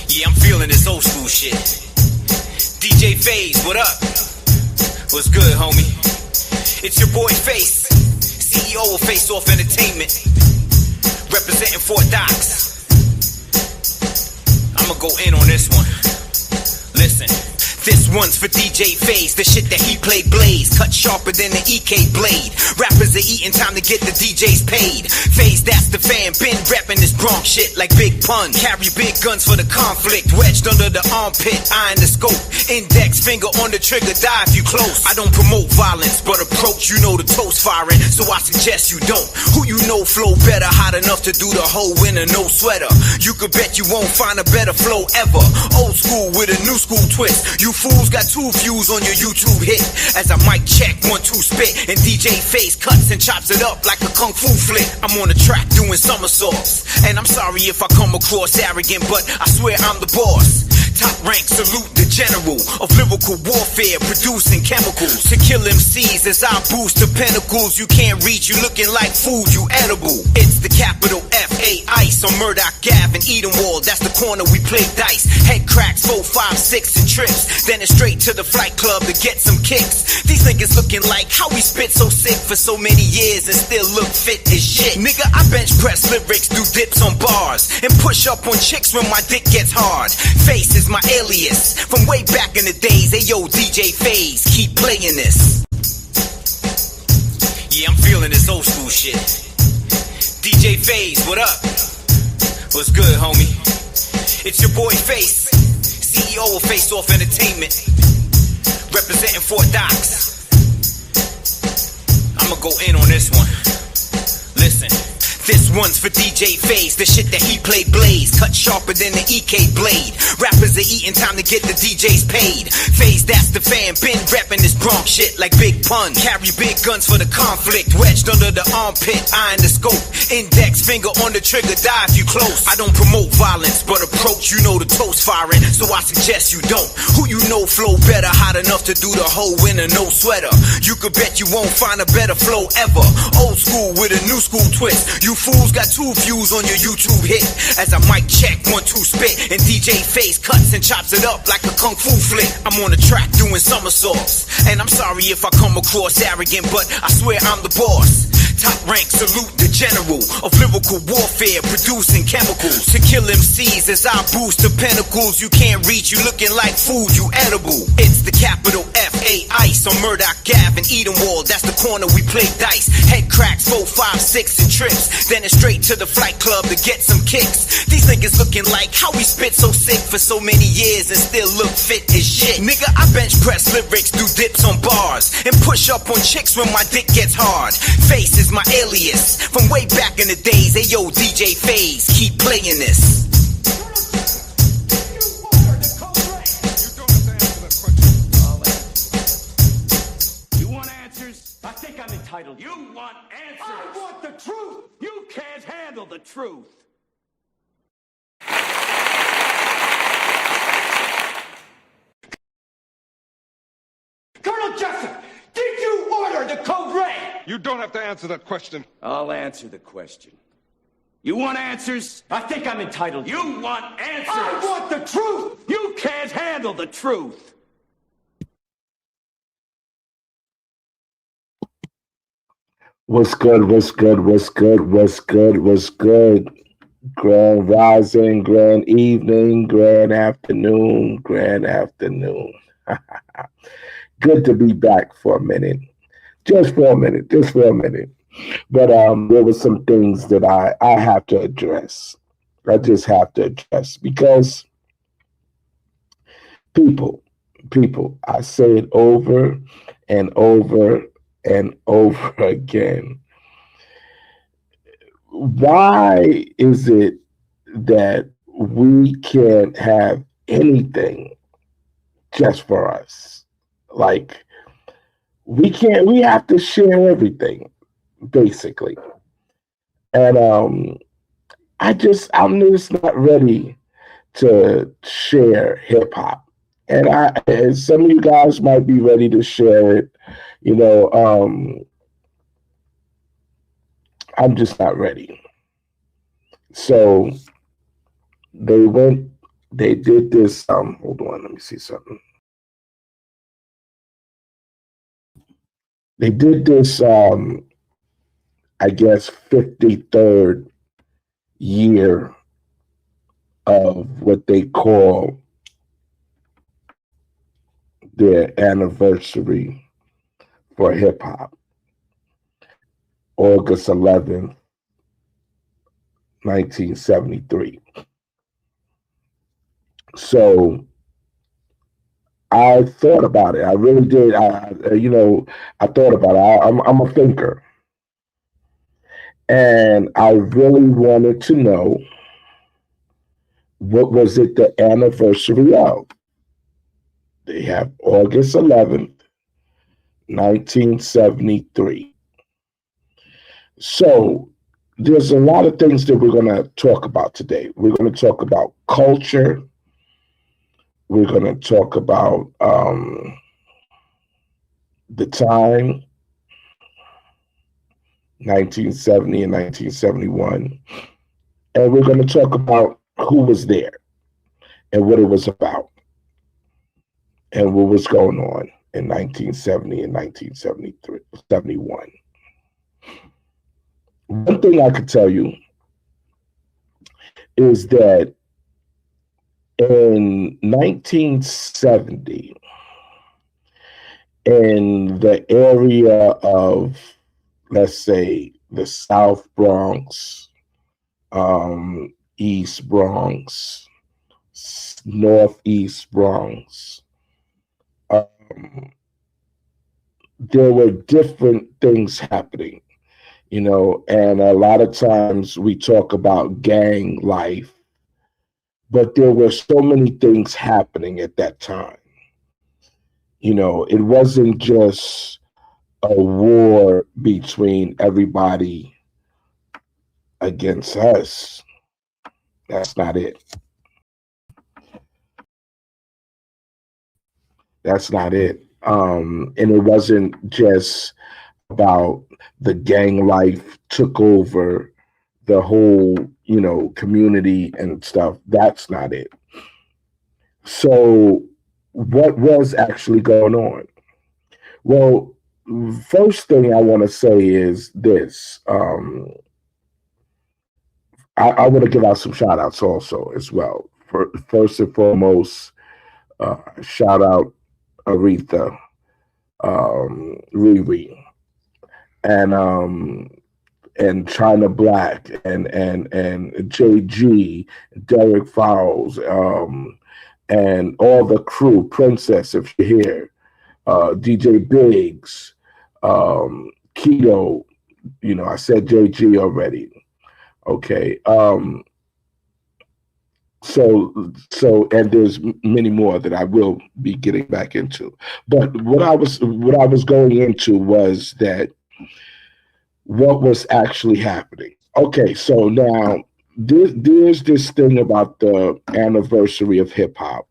Yeah, I'm feeling this old school shit. DJ FaZe, what up? What's good, homie? It's your boy FaZe, CEO of Face Off Entertainment, representing Fort Docks. I'ma go in on this one. Listen. This one's for DJ FaZe, the shit that he played blaze, cut sharper than the EK blade. Rappers are eating, time to get the DJs paid. FaZe, that's the fan, been rapping this Bronx shit like Big Pun. Carry big guns for the conflict, wedged under the armpit, eyeing the scope. Index finger on the trigger, die if you close. I don't promote violence, but approach, you know the toast firing, so I suggest you don't. Who you know flow better, hot enough to do the whole winter, no sweater. You could bet you won't find a better flow ever. Old school with a new school twist. You fools got 2 views on your YouTube hit. As I mic check, 1, 2 spit, and DJ FaZe cuts and chops it up like a kung fu flick. I'm on the track doing somersaults, and I'm sorry if I come across arrogant, but I swear I'm the boss. Top rank, salute the general of lyrical warfare, producing chemicals to kill MCs as I boost the pinnacles you can't reach. You looking like food, you edible. It's the capital F-A Ice on Murdoch Ave and Edenwald. That's the corner we play dice. Head cracks, 4, 5, 6 and trips. Then it's straight to the flight club to get some kicks. These niggas looking like how we spit so sick for so many years and still look fit as shit. Nigga, I bench press lyrics, do dips on bars, and push up on chicks when my dick gets hard. Face is my alias from way back in the days. Hey yo, DJ FaZe, keep playing this. Yeah, I'm feeling this old school shit. DJ FaZe, what up? What's good, homie? It's your boy FaZe, CEO of Face Off Entertainment, representing Fort Docks. I'ma go in on this one. Listen. This one's for DJ FaZe, the shit that he played blaze, cut sharper than the EK blade. Rappers are eating, time to get the DJs paid. FaZe, that's the fan, been rapping this Bronx shit like Big Pun. Carry big guns for the conflict, wedged under the armpit, eyeing the scope. Index finger on the trigger, die if you close. I don't promote violence, but approach, you know the toast firing, so I suggest you don't. Who you know flow better, hot enough to do the whole winter, no sweater. You could bet you won't find a better flow ever. Old school with a new school twist. You fools got 2 views on your YouTube hit. As I mic check, 1, 2 spit, and DJ FaZe cuts and chops it up like a kung fu flick. I'm on the track doing somersaults, and I'm sorry if I come across arrogant, but I swear I'm the boss. Top rank, salute the general of lyrical warfare, producing chemicals to kill MCs as I boost the pinnacles you can't reach. You looking like food, you edible. It's the capital F-A Ice on Murdoch Ave and Edenwald. That's the corner we play dice. Head cracks, 4, 5, 6 and trips. Then it's straight to the flight club to get some kicks. These niggas looking like how we spit so sick for so many years and still look fit as shit. Nigga, I bench press lyrics, do dips on bars, and push up on chicks when my dick gets hard. FaZe is my alias from way back in the days. Hey yo, DJ FaZe, keep playing this. You want answers? I think I'm entitled. You want answers? I want the truth. You can't handle the truth. Colonel Jessup, did you order the Code Red? You don't have to answer that question. I'll answer the question. You want answers? I think I'm entitled. You want answers? I want the truth. You can't handle the truth. What's good? What's good? What's good? What's good? What's good? Grand rising, grand evening, grand afternoon, grand afternoon. Good to be back for a minute. Just for a minute. But there were some things that I have to address. I just have to address because people, I say it over and over and over again. Why is it that we can't have anything just for us? Like, we have to share everything, basically. And I'm just not ready to share hip hop. And some of you guys might be ready to share it, I'm just not ready. So they went They did this. Hold on, let me see something. They did this. I guess 53rd year of what they call their anniversary for hip hop, August 11th, 1973. So I thought about it. I really did. I thought about it. I'm a thinker, and I really wanted to know what was it the anniversary of. They have August 11th, 1973. So there's a lot of things that we're going to talk about today. We're going to talk about culture. We're going to talk about the time, 1970 and 1971. And we're going to talk about who was there and what it was about and what was going on in 1970 and 1971. One thing I could tell you is that in 1970, in the area of, let's say, the South Bronx, East Bronx, Northeast Bronx, there were different things happening, and a lot of times we talk about gang life, but there were so many things happening at that time. It wasn't just a war between everybody against us. That's not it. That's not it. And it wasn't just about the gang life took over the whole, community and stuff. That's not it. So what was actually going on? Well, first thing I want to say is this. I want to give out some shout outs also as well. First and foremost, shout out Aretha, Riri, and China Black and JG, Derek Fowles, and all the crew, Princess, if you're here, DJ Biggs, Keto, I said JG already. Okay. And there's many more that I will be getting back into. But what I was going into was that what was actually happening. Okay, so now there's this thing about the anniversary of hip hop,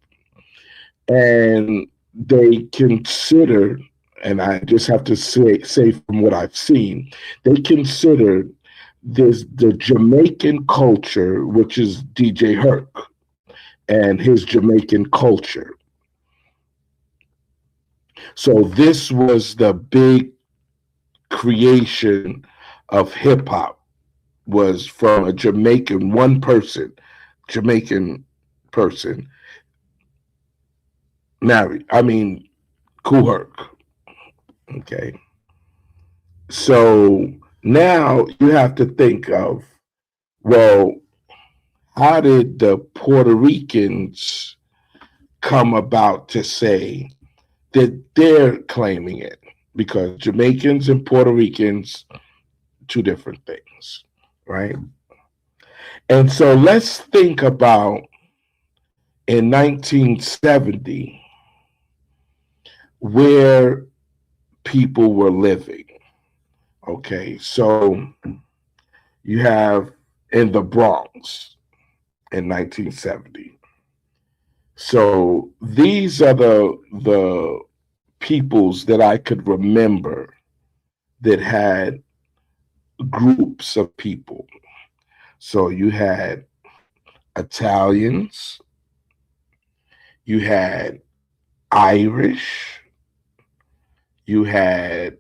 and they consider, and I just have to say from what I've seen, they consider the Jamaican culture, which is DJ Herc and his Jamaican culture. So this was the big creation of hip hop, was from a Jamaican person married. Kool Herc. Okay. So now you have to think of, well, how did the Puerto Ricans come about to say that they're claiming it? Because Jamaicans and Puerto Ricans, two different things, right? And so let's think about in 1970 where people were living. Okay, so you have in the Bronx in 1970. So these are the peoples that I could remember that had groups of people. So you had Italians, you had Irish, you had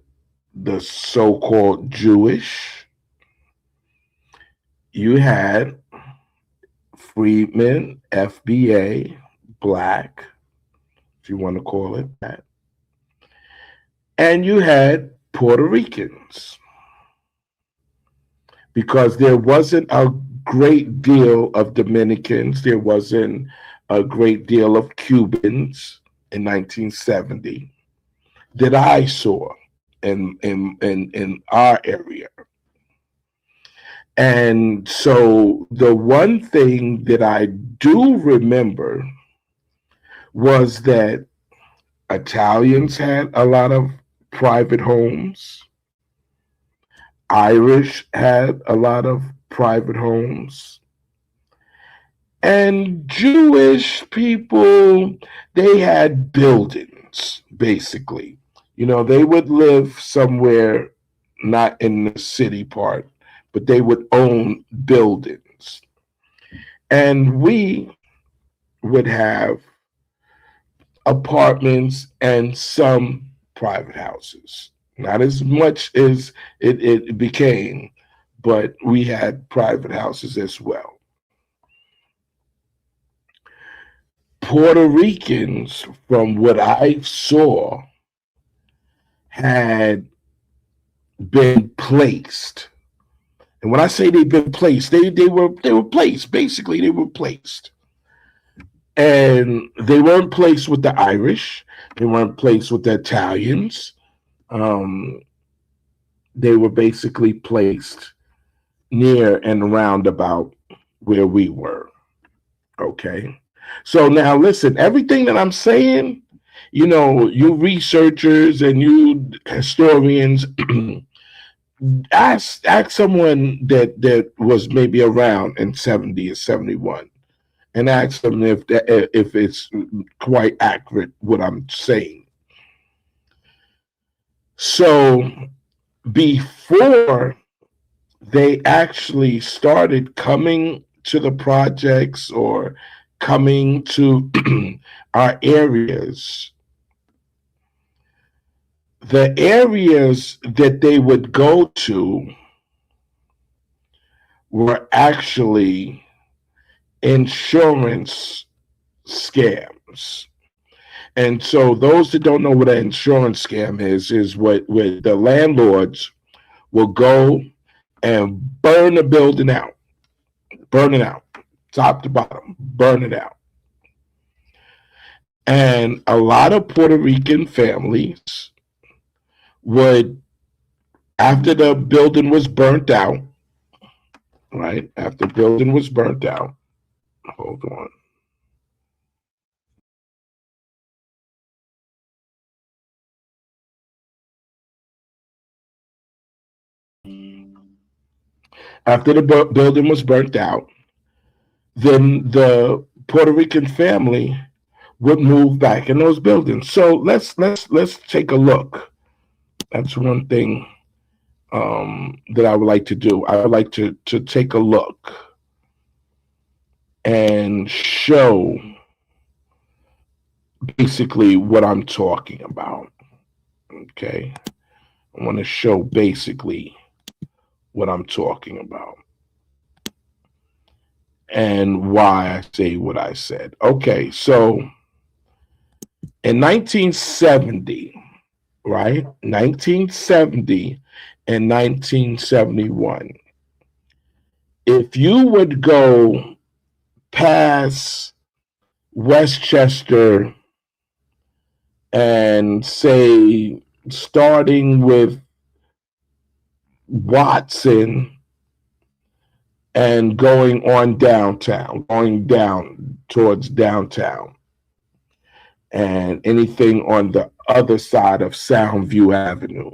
the so-called Jewish, you had freedmen, FBA, black, if you want to call it that, and you had Puerto Ricans, because there wasn't a great deal of Dominicans, there wasn't a great deal of Cubans in 1970 that I saw in our area. And so the one thing that I do remember was that Italians had a lot of private homes. Irish had a lot of private homes. And Jewish people, they had buildings, basically. You know, they would live somewhere not in the city part, but they would own buildings. And we would have apartments and some private houses. Not as much as it became, but we had private houses as well. Puerto Ricans, from what I saw, had been placed. And when I say they've been placed, they were placed. Basically, they were placed. And they weren't placed with the Irish. They weren't placed with the Italians. They were basically placed near and around about where we were. Okay. So now listen, everything that I'm saying, you know, you researchers and you historians, ask someone that was maybe around in 70 or 71 and ask them if it's quite accurate what I'm saying. So before they actually started coming to the projects or coming to our areas, the areas that they would go to were actually insurance scams. And so those that don't know what an insurance scam is what the landlords will go and burn the building out, burn it out, top to bottom, burn it out. And a lot of Puerto Rican families would, after the building was burnt out, right? After the building was burnt out, hold on. After the building was burnt out, then the Puerto Rican family would move back in those buildings. So let's take a look. That's one thing that I would like to do. I would like to take a look and show basically what I'm talking about. Okay, I want to show basically what I'm talking about and why I say what I said. Okay, so in 1970, right? 1970 and 1971. If you would go past Westchester and say, starting with Watson and going on downtown, going down towards downtown, and anything on the other side of Soundview Avenue,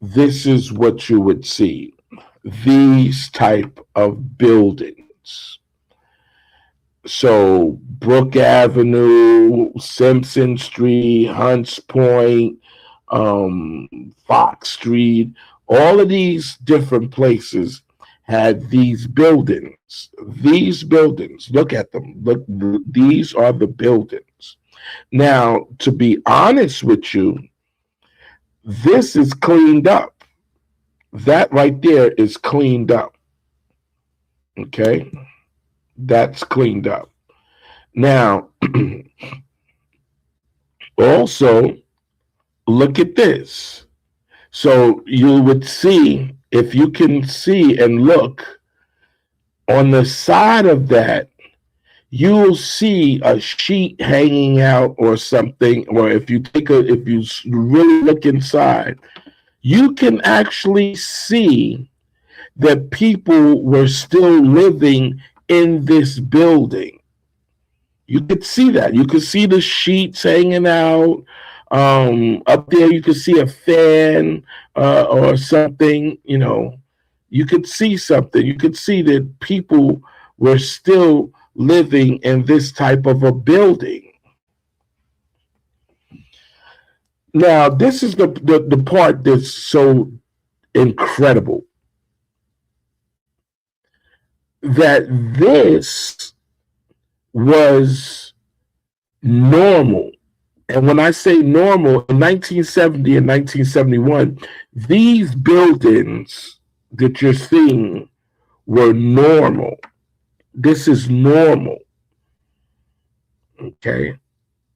this is what you would see. These type of buildings. So Brook Avenue, Simpson Street, Hunts Point, Fox Street, all of these different places had these buildings. These buildings, look at them. Look, these are the buildings. Now, to be honest with you, this is cleaned up. That right there is cleaned up. Okay, that's cleaned up. Now, also, look at this. So you would see, if you can see and look on the side of that, you'll see a sheet hanging out or something. Or if you really look inside, you can actually see that people were still living in this building. You could see that. You could see the sheets hanging out. Up there, you could see a fan or something. You could see something. You could see that people were still living in this type of a building. Now, this is the part that's so incredible. That this was normal. And when I say normal, in 1970 and 1971, these buildings that you're seeing were normal. This is normal. Okay?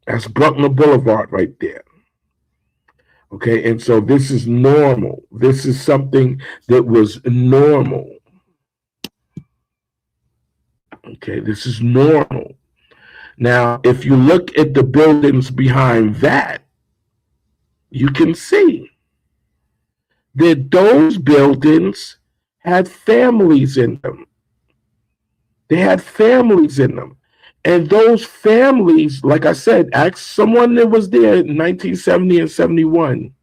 That's Bruckner Boulevard right there. Okay? And so this is normal. This is something that was normal. Okay? This is normal. Now, if you look at the buildings behind that, you can see that those buildings had families in them. They had families in them. And those families, like I said, ask someone that was there in 1970 and 71.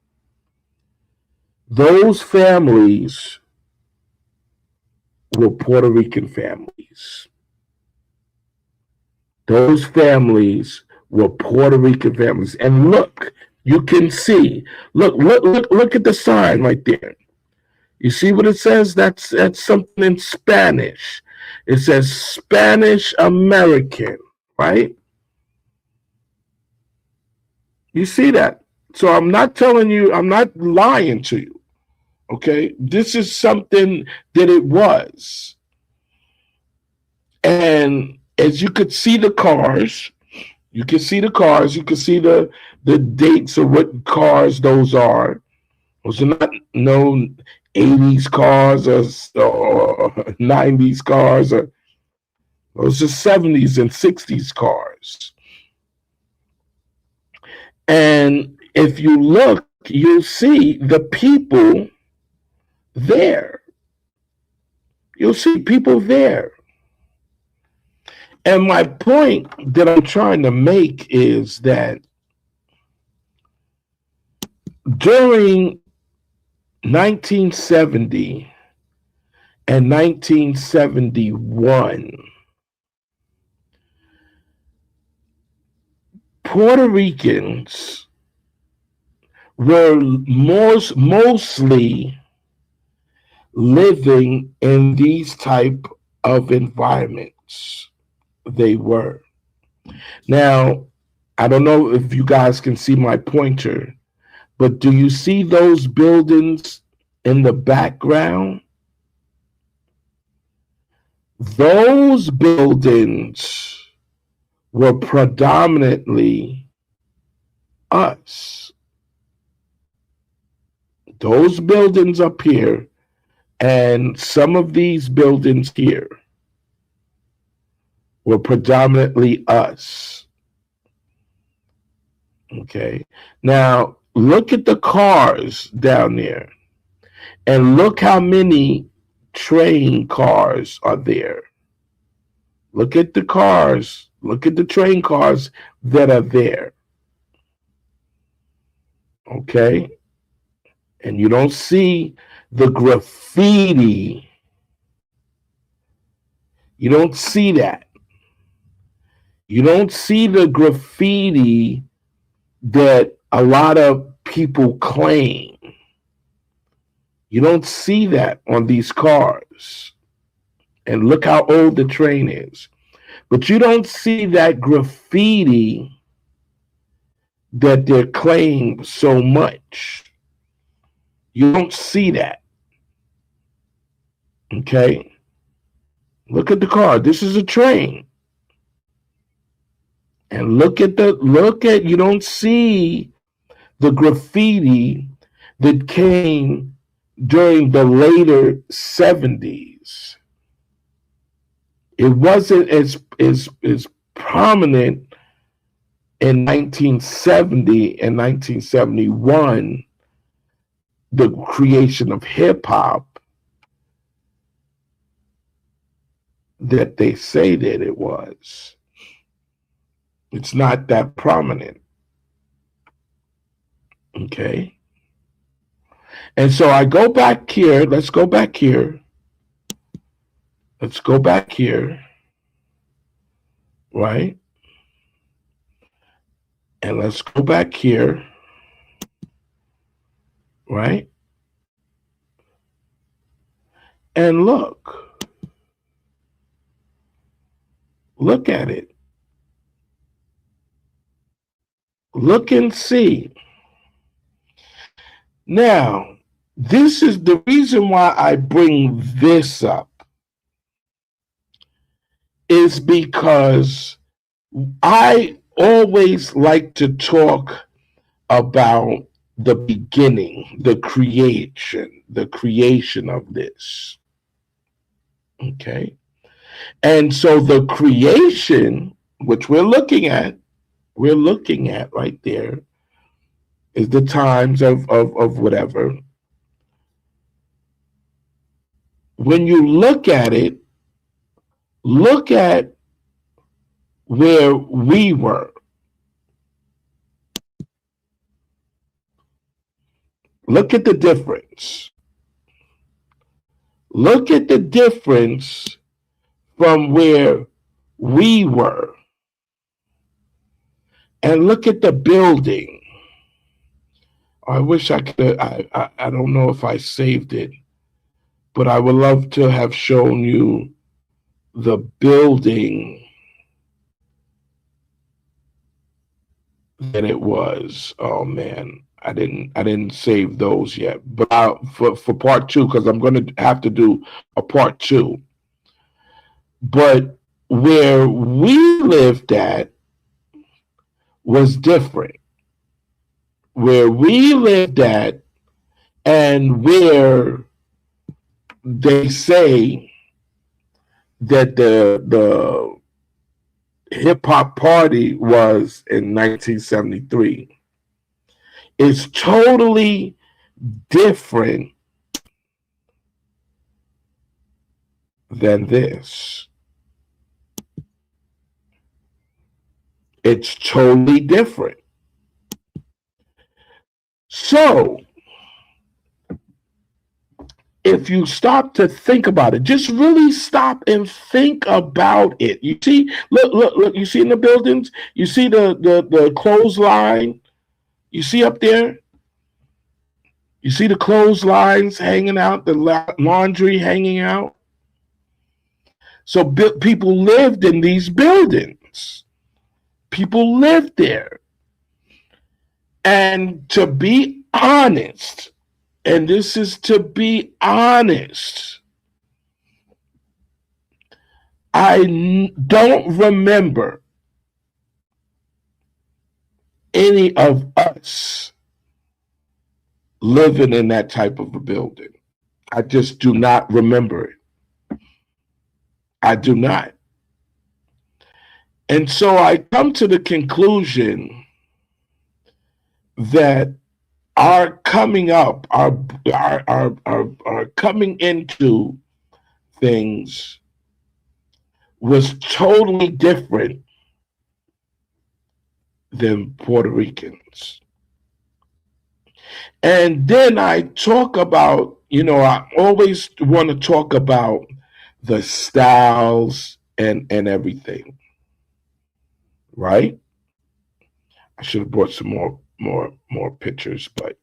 Those families were Puerto Rican families. Those families were Puerto Rican families. And look, you can see, look at the sign right there. You see what it says? That's something in Spanish. It says Spanish American, right? You see that? So I'm not telling you, I'm not lying to you. Okay? This is something that it was. And as you could see the cars, you can see the dates of what cars those are. Those are not no 80s cars or 90s cars. Those are 70s and 60s cars. And if you look, you'll see the people there. You'll see people there. And my point that I'm trying to make is that during 1970 and 1971, Puerto Ricans were mostly living in these type of environments. They were. Now, I don't know if you guys can see my pointer, but do you see those buildings in the background? Those buildings were predominantly us. Those buildings up here and some of these buildings here were predominantly us. Okay. Now, look at the cars down there and look how many train cars are there. Look at the cars. Look at the train cars that are there. Okay. And you don't see the graffiti. You don't see that. You don't see the graffiti that a lot of people claim. You don't see that on these cars. And look how old the train is. But you don't see that graffiti that they're claiming so much. You don't see that. Okay? Look at the car. This is a train. And look at you don't see the graffiti that came during the later 70s. It wasn't as prominent in 1970 and 1971, the creation of hip hop, that they say that it was. It's not that prominent. Okay. And so I go back here. Let's go back here. Let's go back here. Right? And let's go back here. Right? And look. Look at it. Look and see. Now, this is the reason why I bring this up, is because I always like to talk about the beginning, the creation of this. Okay. And so the creation, which we're looking at right there, is the times of whatever. When you look at it, look at where we were. Look at the difference. Look at the difference from where we were. And look at the building. I wish I could, I don't know if I saved it, but I would love to have shown you the building that it was. Oh man, I didn't save those yet. But for part two, because I'm going to have to do a part two. But where we lived at was different. Where we lived at, and where they say that the hip hop party was in 1973, is totally different than this. It's totally different. So, if you stop to think about it, just really stop and think about it. You see, look, you see in the buildings, you see the clothesline, you see up there, you see the clotheslines hanging out, the laundry hanging out. So people lived in these buildings. People lived there. And to be honest, and this is to be honest, I don't remember any of us living in that type of a building. I just do not remember it. I do not. And so I come to the conclusion that our coming up, our coming into things was totally different than Puerto Ricans. And then I talk about, I always want to talk about the styles and everything, right? I should have brought some more pictures, but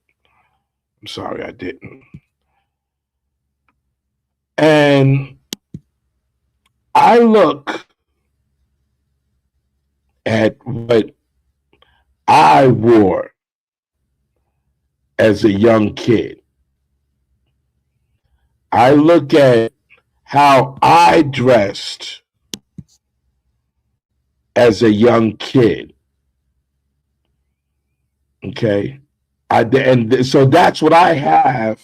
I'm sorry I didn't. And I look at what I wore as a young kid, I look at how I dressed as a young kid. Okay. So that's what I have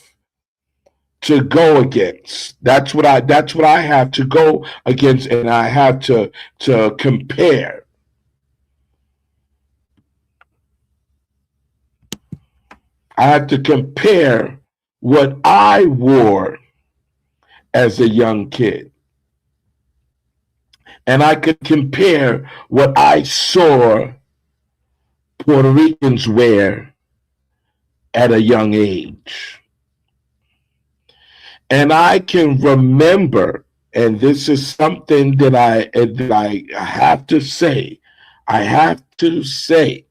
to go against. That's what I have to go against, and I have to compare. I have to compare what I wore as a young kid. And I could compare what I saw Puerto Ricans wear at a young age. And I can remember, and this is something that I have to say, I have to say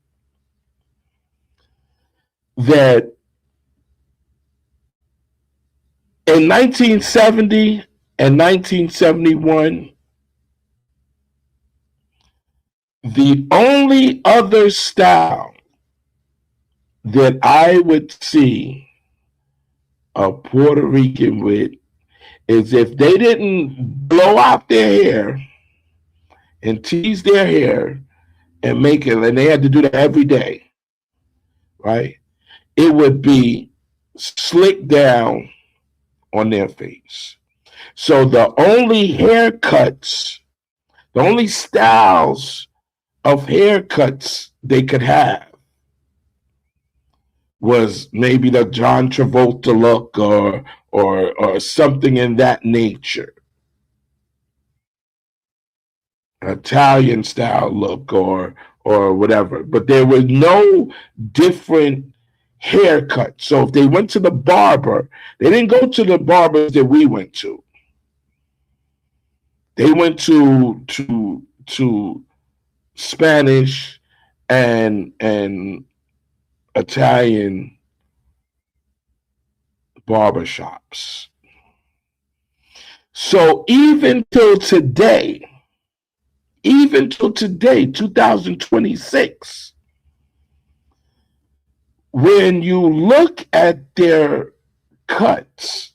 that in 1970 and 1971, the only other style that I would see a Puerto Rican with is if they didn't blow out their hair and tease their hair and make it, and they had to do that every day, right? It would be slicked down on their face. So the only haircuts, the only styles of haircuts they could have was maybe the John Travolta look or something in that nature. Italian style look or whatever. But there was no different haircut. So if they went to the barber, they didn't go to the barbers that we went to. They went to Spanish and Italian barbershops. So even till today, 2026, when you look at their cuts,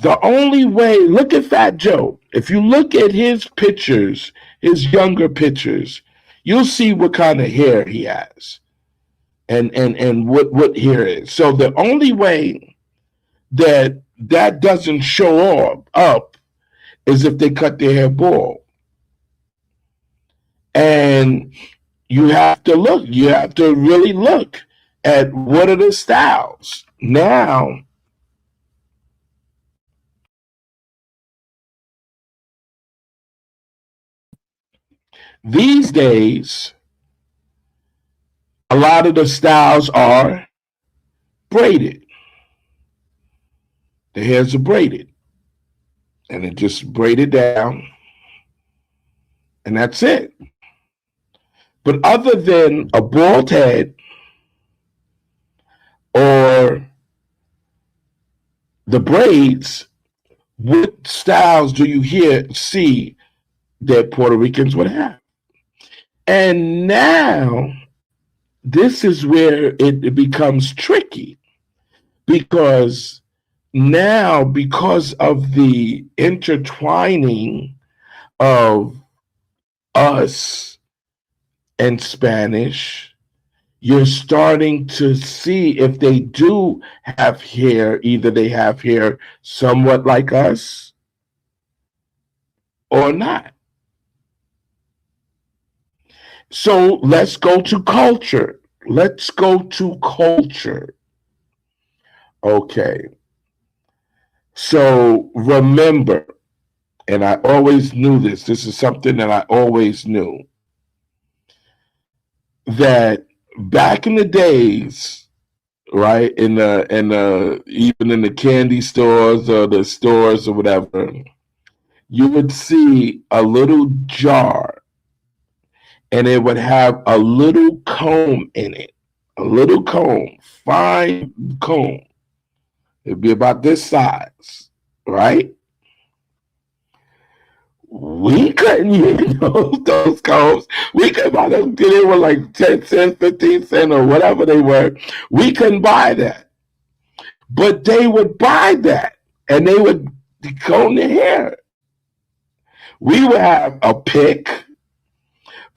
the only way, look at Fat Joe. If you look at his pictures, his younger pictures, you'll see what kind of hair he has and what hair is. So the only way that doesn't show up is if they cut their hair bald. And you have to really look at what are the styles. Now, these days, a lot of the styles are braided. The hairs are braided. And it just braided down. And that's it. But other than a bald head or the braids, what styles do you see that Puerto Ricans would have? And now, this is where it becomes tricky because now, because of the intertwining of us and Spanish, you're starting to see if they do have hair, either they have hair somewhat like us or not. So let's go to culture. Let's go to culture. Okay. So remember, and I always knew this is something that I always knew, that back in the days, right, in the even in the candy stores or the stores or whatever, you would see a little jar and it would have a little comb in it, a little comb, fine comb. It'd be about this size, right? We couldn't use those combs. We could buy them. They were like 10 cents, 15 cents, or whatever they were. We couldn't buy that. But they would buy that, and they would comb their hair. We would have a pick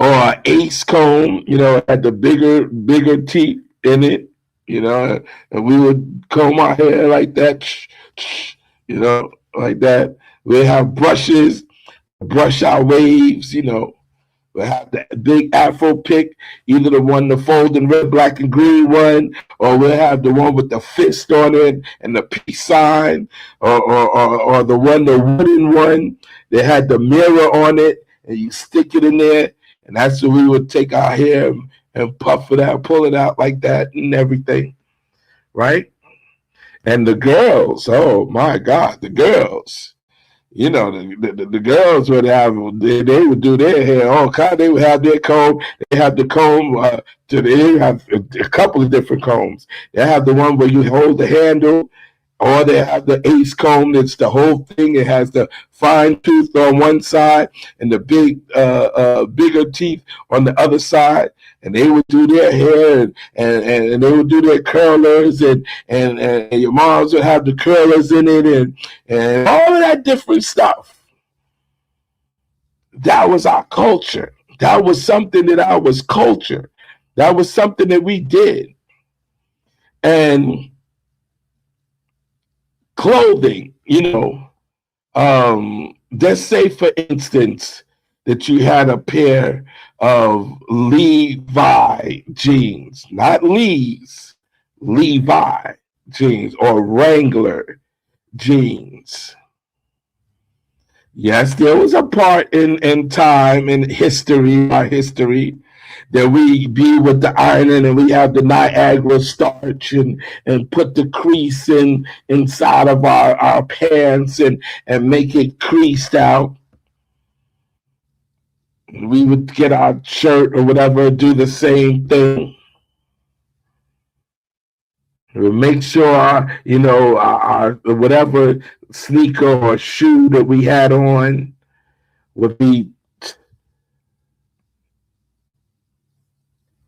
or an ace comb, had the bigger teeth in it, and we would comb our hair like that, like that. We have brushes, brush our waves, we have the big afro pick, either the folding red, black, and green one, or we'll have the one with the fist on it and the peace sign, or the wooden one that had the mirror on it, and you stick it in there, and that's what we would take our hair and puff it out, pull it out like that, and everything, right? And the girls, oh my God, the girls. The girls would have, they would do their hair all kind. They would have their comb. They have the comb. They have a couple of different combs. They have the one where you hold the handle, or they have the ace comb. It's the whole thing. It has the fine tooth on one side and the bigger teeth on the other side. And they would do their hair, and they would do their curlers, and your moms would have the curlers in it, and all of that different stuff. That was our culture. That was something that was culture. That was something that we did. And clothing, let's say, for instance, that you had a pair of Levi jeans, not Lee's, Levi jeans, or Wrangler jeans. Yes, there was a part in time, in history, our history, that we be with the ironing, and we have the Niagara starch and put the crease inside of our pants and make it creased out. We would get our shirt or whatever, do the same thing. We would make sure our whatever sneaker or shoe that we had on would be.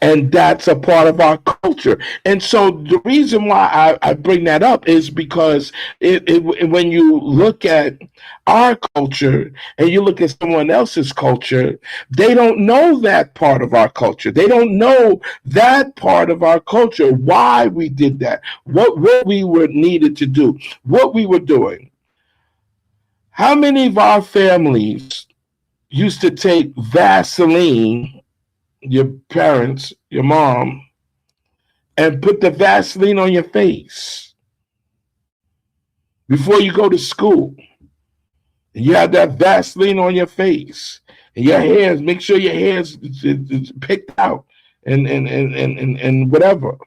And that's a part of our culture. And so the reason why I bring that up is because when you look at our culture and you look at someone else's culture, they don't know that part of our culture. They don't know that part of our culture, why we did that, what we were needed to do, what we were doing. How many of our families used to take Vaseline, your parents, your mom, and put the Vaseline on your face before you go to school? And you have that Vaseline on your face, and your hair, make sure your hair is picked out and whatever.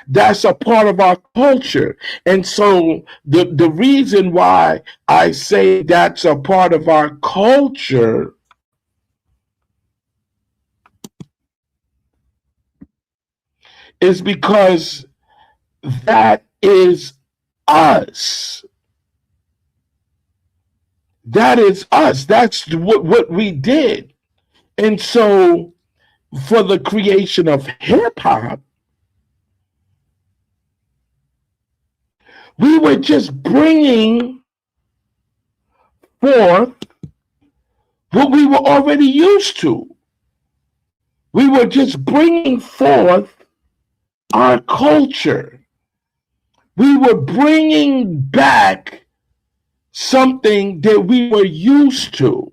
That's a part of our culture. And so the reason why I say that's a part of our culture is because that is us. That is us. That's what we did. And so for the creation of hip hop, we were just bringing forth what we were already used to. We were just bringing forth our culture. We were bringing back something that we were used to.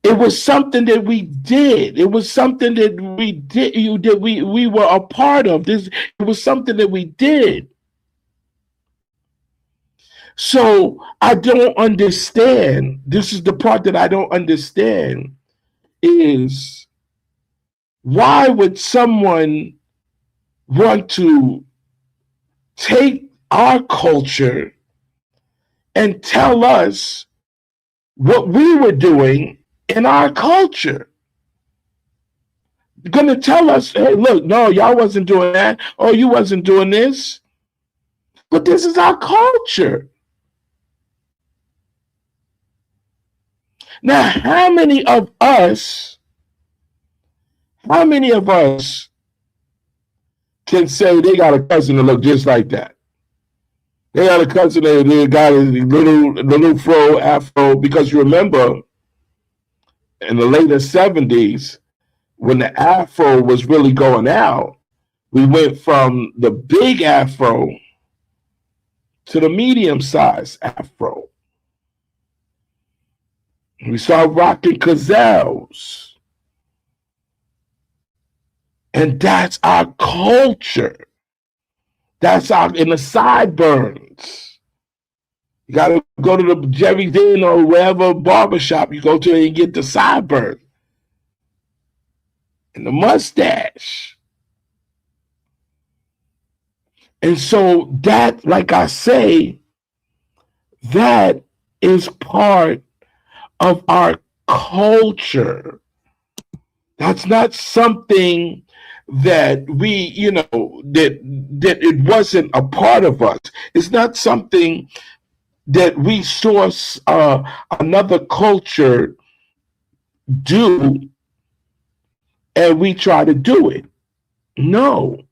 It was something that we did. It was something that we did, that we were a part of. It was something that we did. So I don't understand. This is the part that I don't understand, is why would someone want to take our culture and tell us what we were doing in our culture? They're going to tell us, hey, look, no, y'all wasn't doing that. Oh, you wasn't doing this. But this is our culture. Now, how many of us can say they got a cousin that look just like that? They got a cousin that got a little fro, afro, because you remember in the later 70s, when the afro was really going out, we went from the big afro to the medium-sized afro. We started rocking gazelles. And that's our culture. That's our, in the sideburns. You got to go to the Jerry Dean or wherever barbershop you go to and get the sideburn. And the mustache. And so that, like I say, that is part of our culture. That's not something that we, that it wasn't a part of us. It's not something that we saw another culture do and we try to do it. No,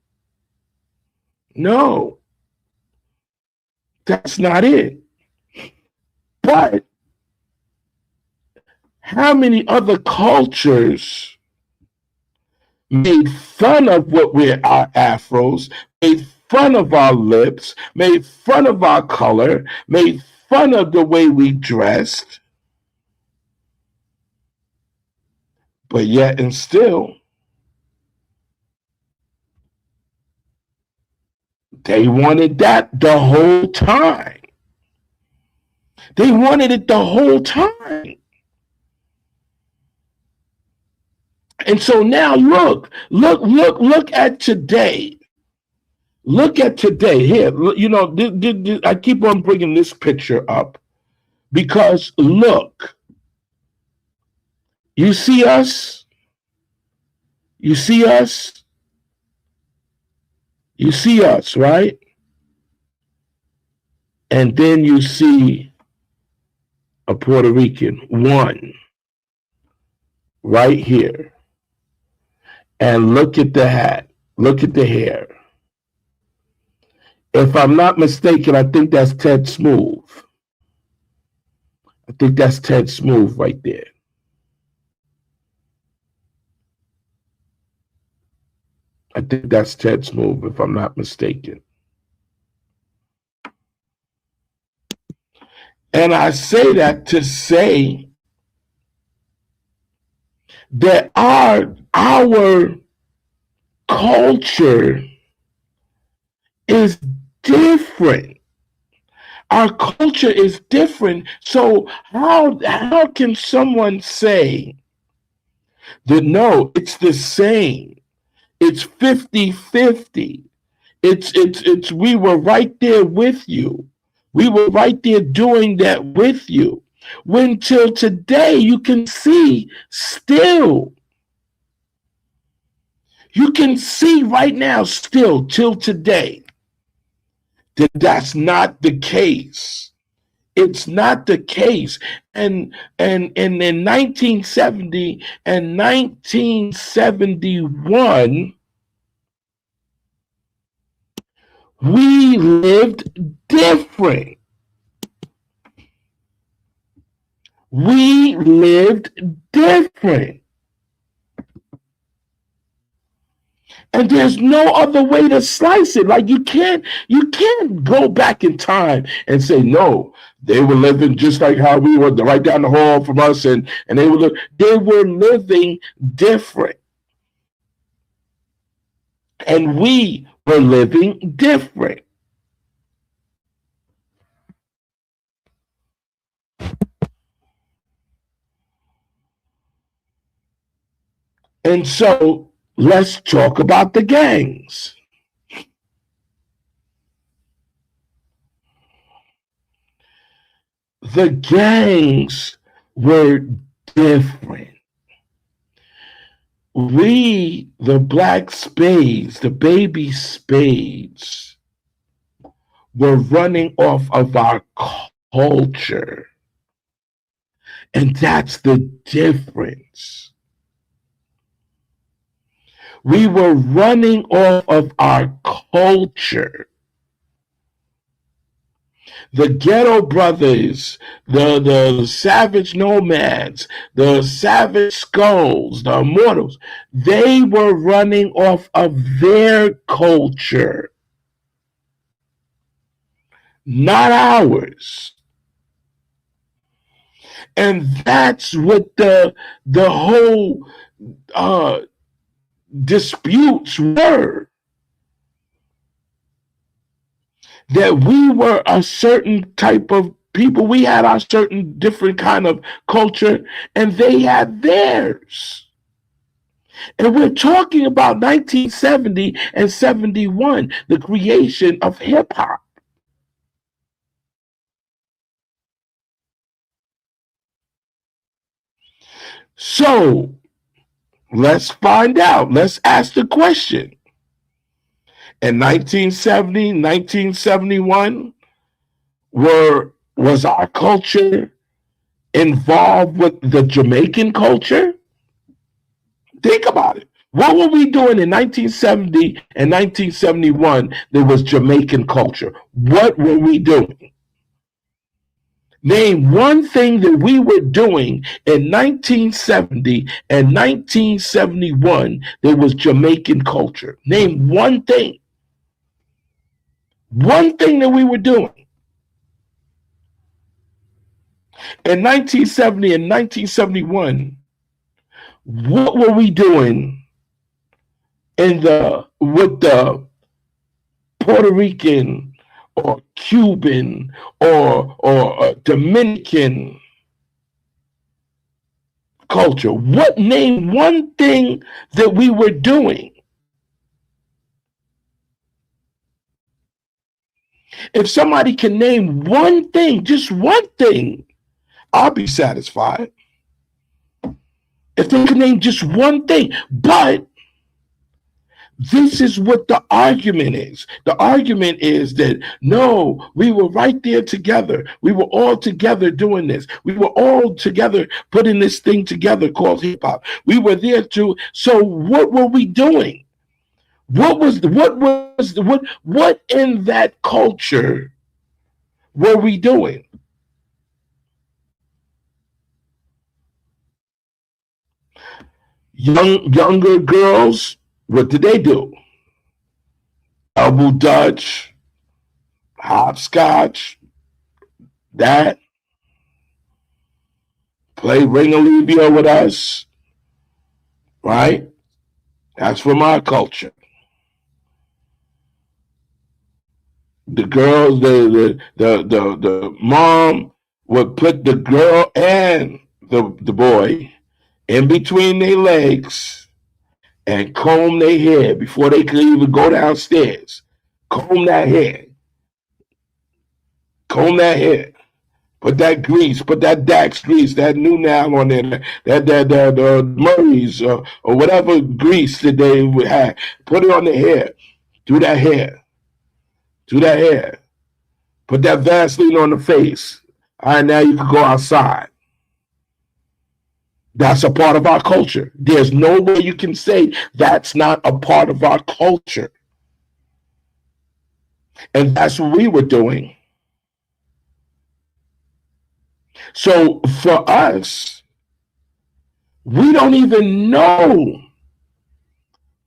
that's not it. But how many other cultures made fun of what we're our afros, made fun of our lips, made fun of our color, made fun of the way we dressed, but yet and still, they wanted that the whole time. They wanted it the whole time. And so now look at today. Look at today. Here, I keep on bringing this picture up because look, you see us, right? And then you see a Puerto Rican, one, right here. And look at the hat, look at the hair. If I'm not mistaken, I think that's Ted Smooth. I think that's Ted Smooth right there. I think that's Ted Smooth, if I'm not mistaken. And I say that to say that our culture is different. Our culture is different. So how can someone say that no, it's the same? It's 50-50. It's we were right there with you. We were right there doing that with you. When till today you can see still. You can see right now still till today that that's not the case. It's not the case. And in 1970 and 1971, we lived different. We lived different. And there's no other way to slice it. Like you can't go back in time and say, no, they were living just like how we were right down the hall from us, and they were living different. And we were living different. And so let's talk about the gangs. The gangs were different. We, the black spades, the baby spades, were running off of our culture. And that's the difference. We were running off of our culture. The Ghetto Brothers, the Savage Nomads, the Savage Skulls, the Immortals, they were running off of their culture, not ours. And that's what the whole disputes were. That we were a certain type of people. We had our certain different kind of culture, and they had theirs. And we're talking about 1970 and 71, the creation of hip hop. So let's find out. Let's ask the question. In 1970, 1971, was our culture involved with the Jamaican culture? Think about it. What were we doing in 1970 and 1971 that was Jamaican culture? What were we doing? Name one thing that we were doing in 1970 and 1971 that was Jamaican culture. Name one thing. One thing that we were doing. In 1970 and 1971, what were we doing with the Puerto Rican or Cuban or Dominican culture? What name one thing that we were doing? If somebody can name one thing, just one thing, I'll be satisfied. If they can name just one thing, but this is what the argument is. The argument is that no, we were right there together. We were all together doing this. We were all together putting this thing together called hip hop. We were there too. So what were we doing? What in that culture were we doing? Younger girls, what did they do? Elbow Dutch, hopscotch, that. Play Ring Olivia with us, right? That's from our culture. The girls, the mom would put the girl and the boy in between their legs and comb their hair before they could even go downstairs. Comb that hair. Comb that hair. Put that grease, put that Dax grease, that new now on there, that Murray's or whatever grease that they would have. Put it on the hair. Do that hair. Do that hair. Put that Vaseline on the face. All right, now you can go outside. That's a part of our culture. There's no way you can say that's not a part of our culture. And that's what we were doing. So for us, we don't even know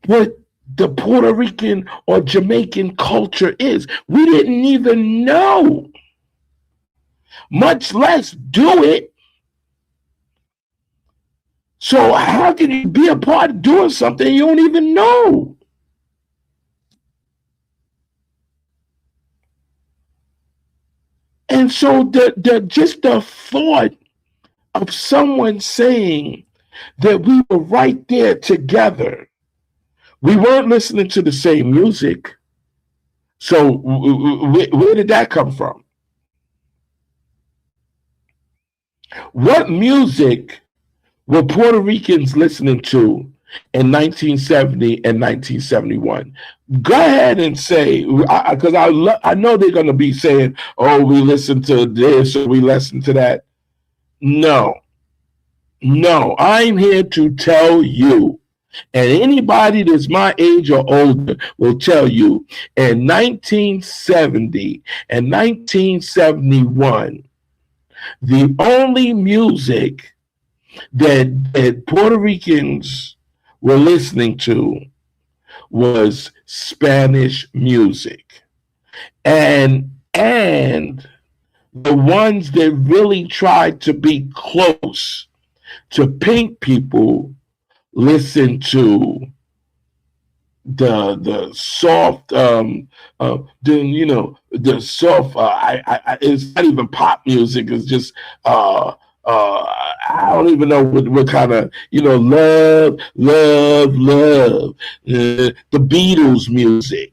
what the Puerto Rican or Jamaican culture is. We didn't even know, much less do it. So how can you be a part of doing something you don't even know? And so just the thought of someone saying that we were right there together. We weren't listening to the same music. So where did that come from? What music were Puerto Ricans listening to in 1970 and 1971? Go ahead and say, because I know they're going to be saying, oh, we listen to this or we listen to that. No, No, I'm here to tell you, and anybody that's my age or older will tell you, in 1970 and 1971, the only music that Puerto Ricans were listening to was Spanish music. And the ones that really tried to be close to pink people listen to the soft the soft it's not even pop music, it's just I don't even know what kind of love the Beatles music.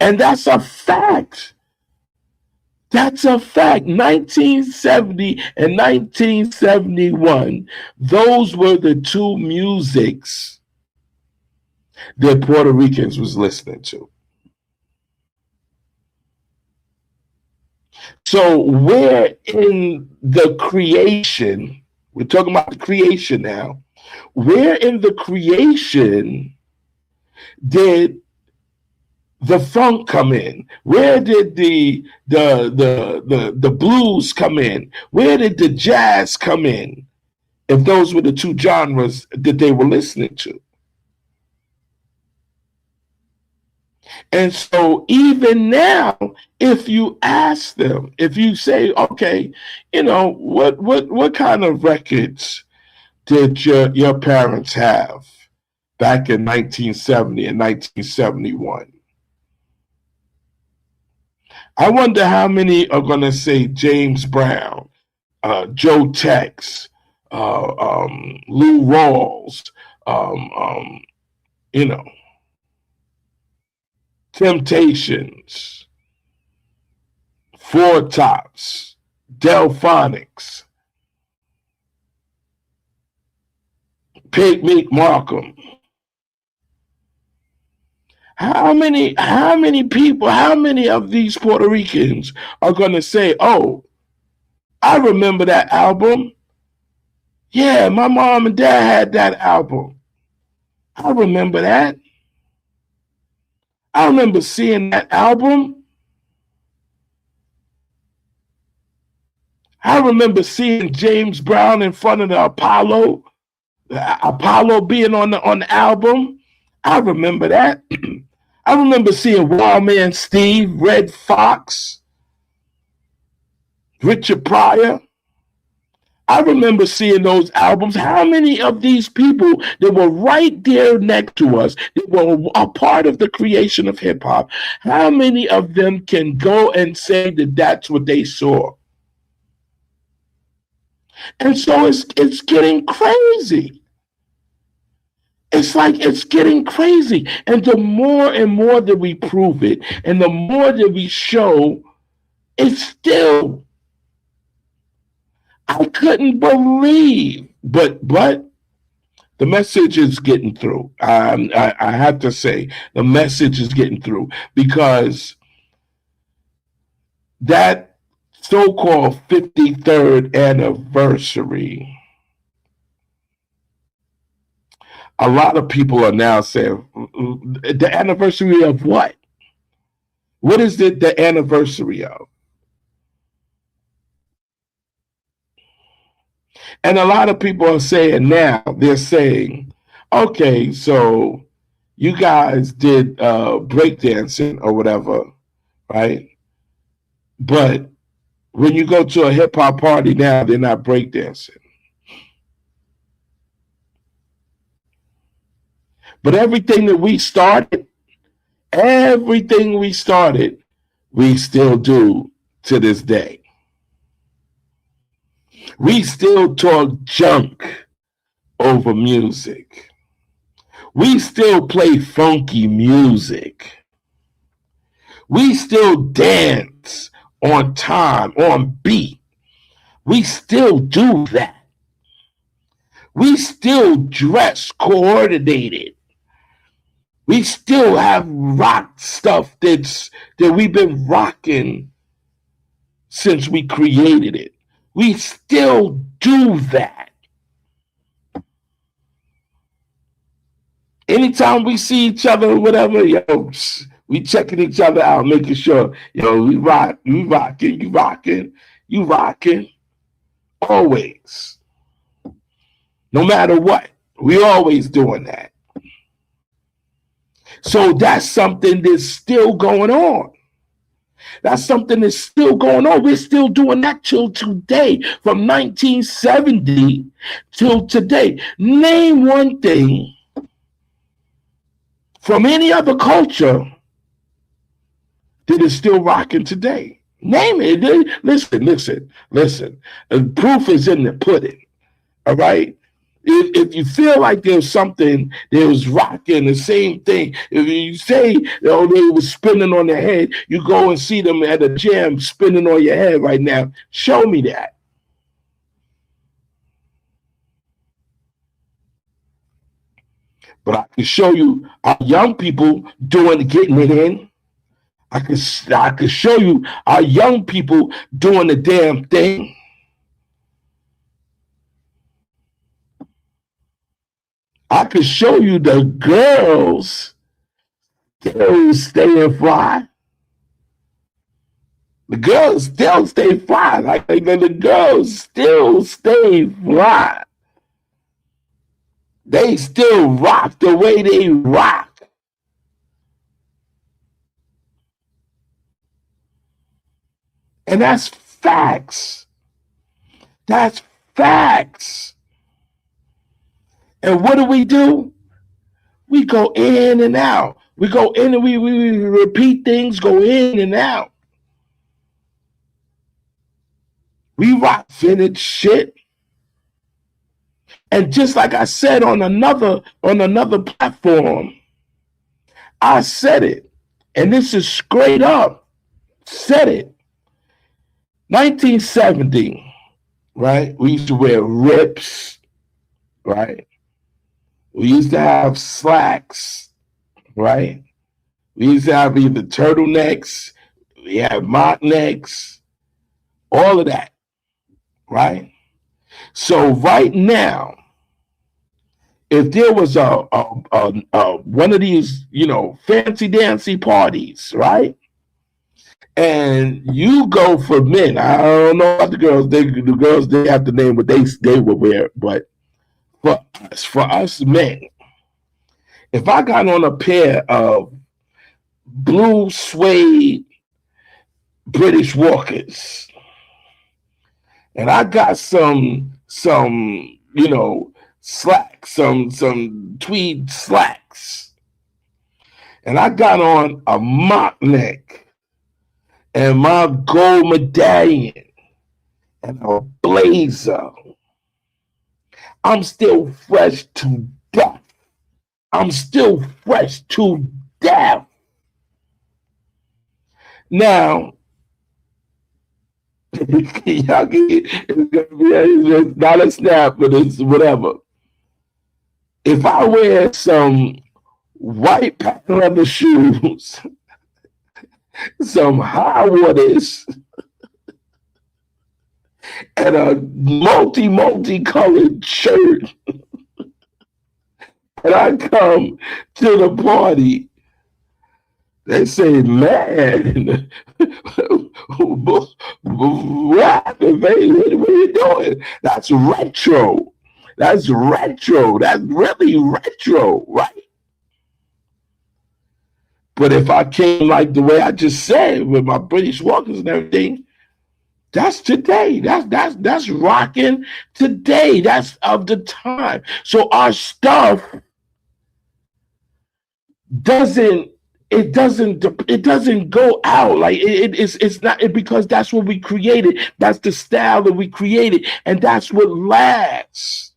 And that's a fact. That's a fact. 1970 and 1971, those were the two musics that Puerto Ricans was listening to. So where in the creation, we're talking about the creation now, where in the creation did the funk come in? Where did the blues come in? Where did the jazz come in? If those were the two genres that they were listening to. And so even now, if you ask them, if you say, okay, what kind of records did your parents have back in 1970 and 1971? I wonder how many are going to say James Brown, Joe Tex, Lou Rawls, you know, Temptations, Four Tops, Delphonics, Picnic Markham. How many people, how many of these Puerto Ricans are going to say, oh, I remember that album. Yeah, my mom and dad had that album. I remember that. I remember seeing that album. I remember seeing James Brown in front of the Apollo being on the album. I remember that. I remember seeing Wildman Steve, Red Fox, Richard Pryor. I remember seeing those albums. How many of these people that were right there next to us, that were a part of the creation of hip hop, how many of them can go and say that that's what they saw? And so it's getting crazy. It's like it's getting crazy. And the more and more that we prove it, and the more that we show, it's still, I couldn't believe, but the message is getting through. I have to say, the message is getting through, because that so-called 53rd anniversary, a lot of people are now saying, the anniversary of what? What is it the anniversary of? And a lot of people are saying now, they're saying, okay, so you guys did breakdancing or whatever, right? But when you go to a hip hop party now, they're not breakdancing. But everything we started, we still do to this day. We still talk junk over music. We still play funky music. We still dance on time, on beat. We still do that. We still dress coordinated. We still have rock stuff that we've been rocking since we created it. We still do that. Anytime we see each other or whatever, we checking each other out, making sure, we rock, you rocking, you rocking, you rocking. Always. No matter what. We always doing that. So that's something that's still going on. That's something that's still going on. We're still doing that till today, from 1970 till today. Name one thing from any other culture that is still rocking today. Name it. Listen. Proof is in the pudding. All right? If you feel like there's something that was rocking the same thing, if you say they were spinning on their head, you go and see them at a gym spinning on your head right now. Show me that. But I can show you our young people getting it in. I could show you our young people doing the damn thing. I could show you the girls still staying fly. The girls still stay fly. Like the girls still stay fly. They still rock the way they rock. And that's facts. That's facts. And what do? We go in and out. We go in and we repeat things, go in and out. We rock vintage shit. And just like I said on another platform, I said it. And this is straight up. Said it. 1970, right? We used to wear rips, right? We used to have slacks, right? We used to have either turtlenecks, we had mock necks, all of that, right? So right now, if there was a one of these, fancy dancy parties, right? And you go for men. I don't know about the girls. The girls, they have to name what they would wear, but for us men, if I got on a pair of blue suede British Walkers, and I got some slacks, some tweed slacks, and I got on a mock neck and my gold medallion and a blazer, I'm still fresh to death. I'm still fresh to death. Now, y'all it's not a snap, but it's whatever. If I wear some white patent leather shoes, some high waters, and a multicolored shirt, and I come to the party, they say, man, what happened, man? What are you doing? That's retro. That's retro. That's really retro, right? But if I came like the way I just said with my British Walkers and everything, that's today. That's rocking today. That's of the time. So our stuff doesn't go out. Like it's not because that's what we created. That's the style that we created, and that's what lasts.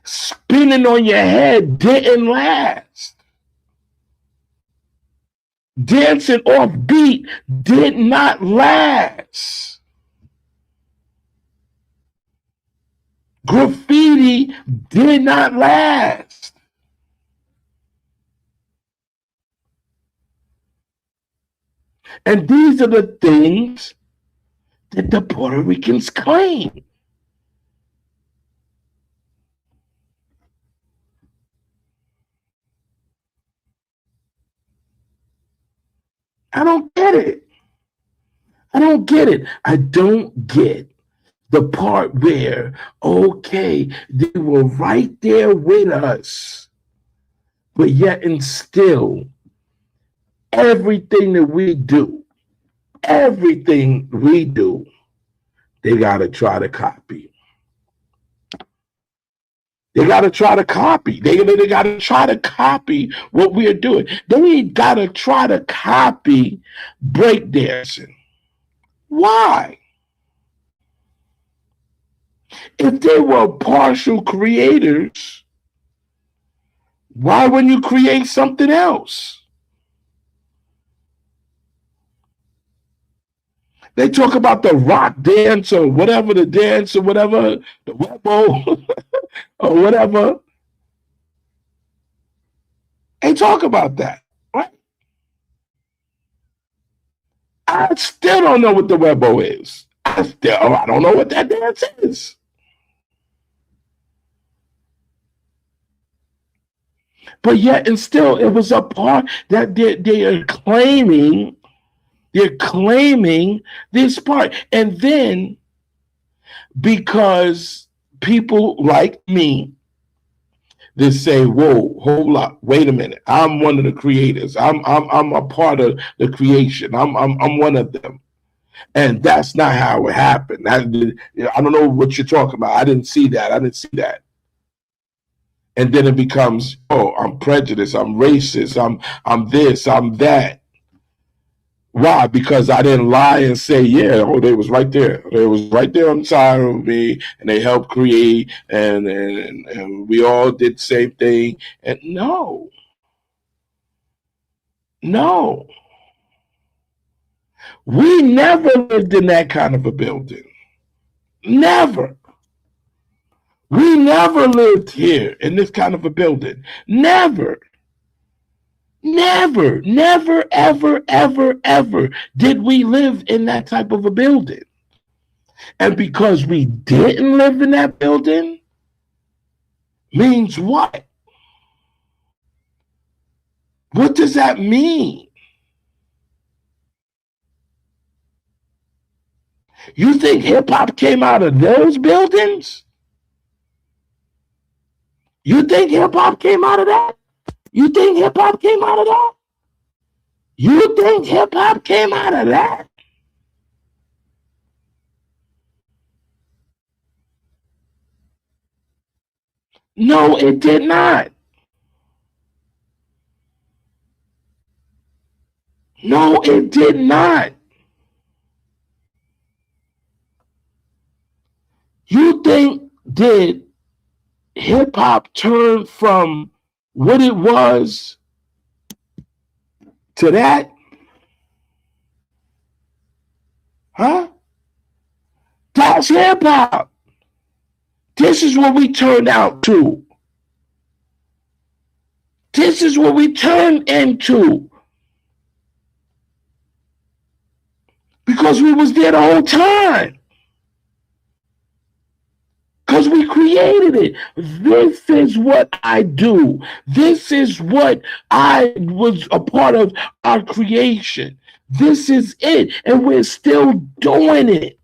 Spinning on your head didn't last. Dancing off beat did not last. Graffiti did not last. And these are the things that the Puerto Ricans claim. I don't get it. I don't get it. I don't get the part where, okay, they were right there with us, but yet and still, everything we do, they got to try to copy. They got to try to copy. They got to try to copy what we're doing. They got to try to copy breakdancing. Why? If they were partial creators, why wouldn't you create something else? They talk about the rock dance or whatever, the dance or whatever, the webo or whatever. They talk about that, right? I still don't know what the webo is. I don't know what that dance is. But yet and still, it was a part that they are claiming. They're claiming this part. And then because people like me that say, whoa, hold up, wait a minute. I'm one of the creators. I'm a part of the creation. I'm one of them. And that's not how it happened. I don't know what you're talking about. I didn't see that. And then it becomes, oh, I'm prejudiced, I'm racist, I'm this, I'm that. Why? Because I didn't lie and say, yeah, oh, they was right there. They was right there on the side of me, and they helped create, and we all did the same thing. And no. We never lived in that kind of a building. Never. We never lived here in this kind of a building. Never, ever did we live in that type of a building. And because we didn't live in that building, means what? What does that mean? You think hip hop came out of those buildings? You think hip hop came out of that? You think hip hop came out of that? You think hip hop came out of that? No, it did not. No, it did not. You think did hip hop turn from what it was to that? Huh? That's hip hop. This is what we turned out to. This is what we turned into. Because we was there the whole time. Because we created it. This is what I do. This is what I was a part of our creation. This is it. And we're still doing it.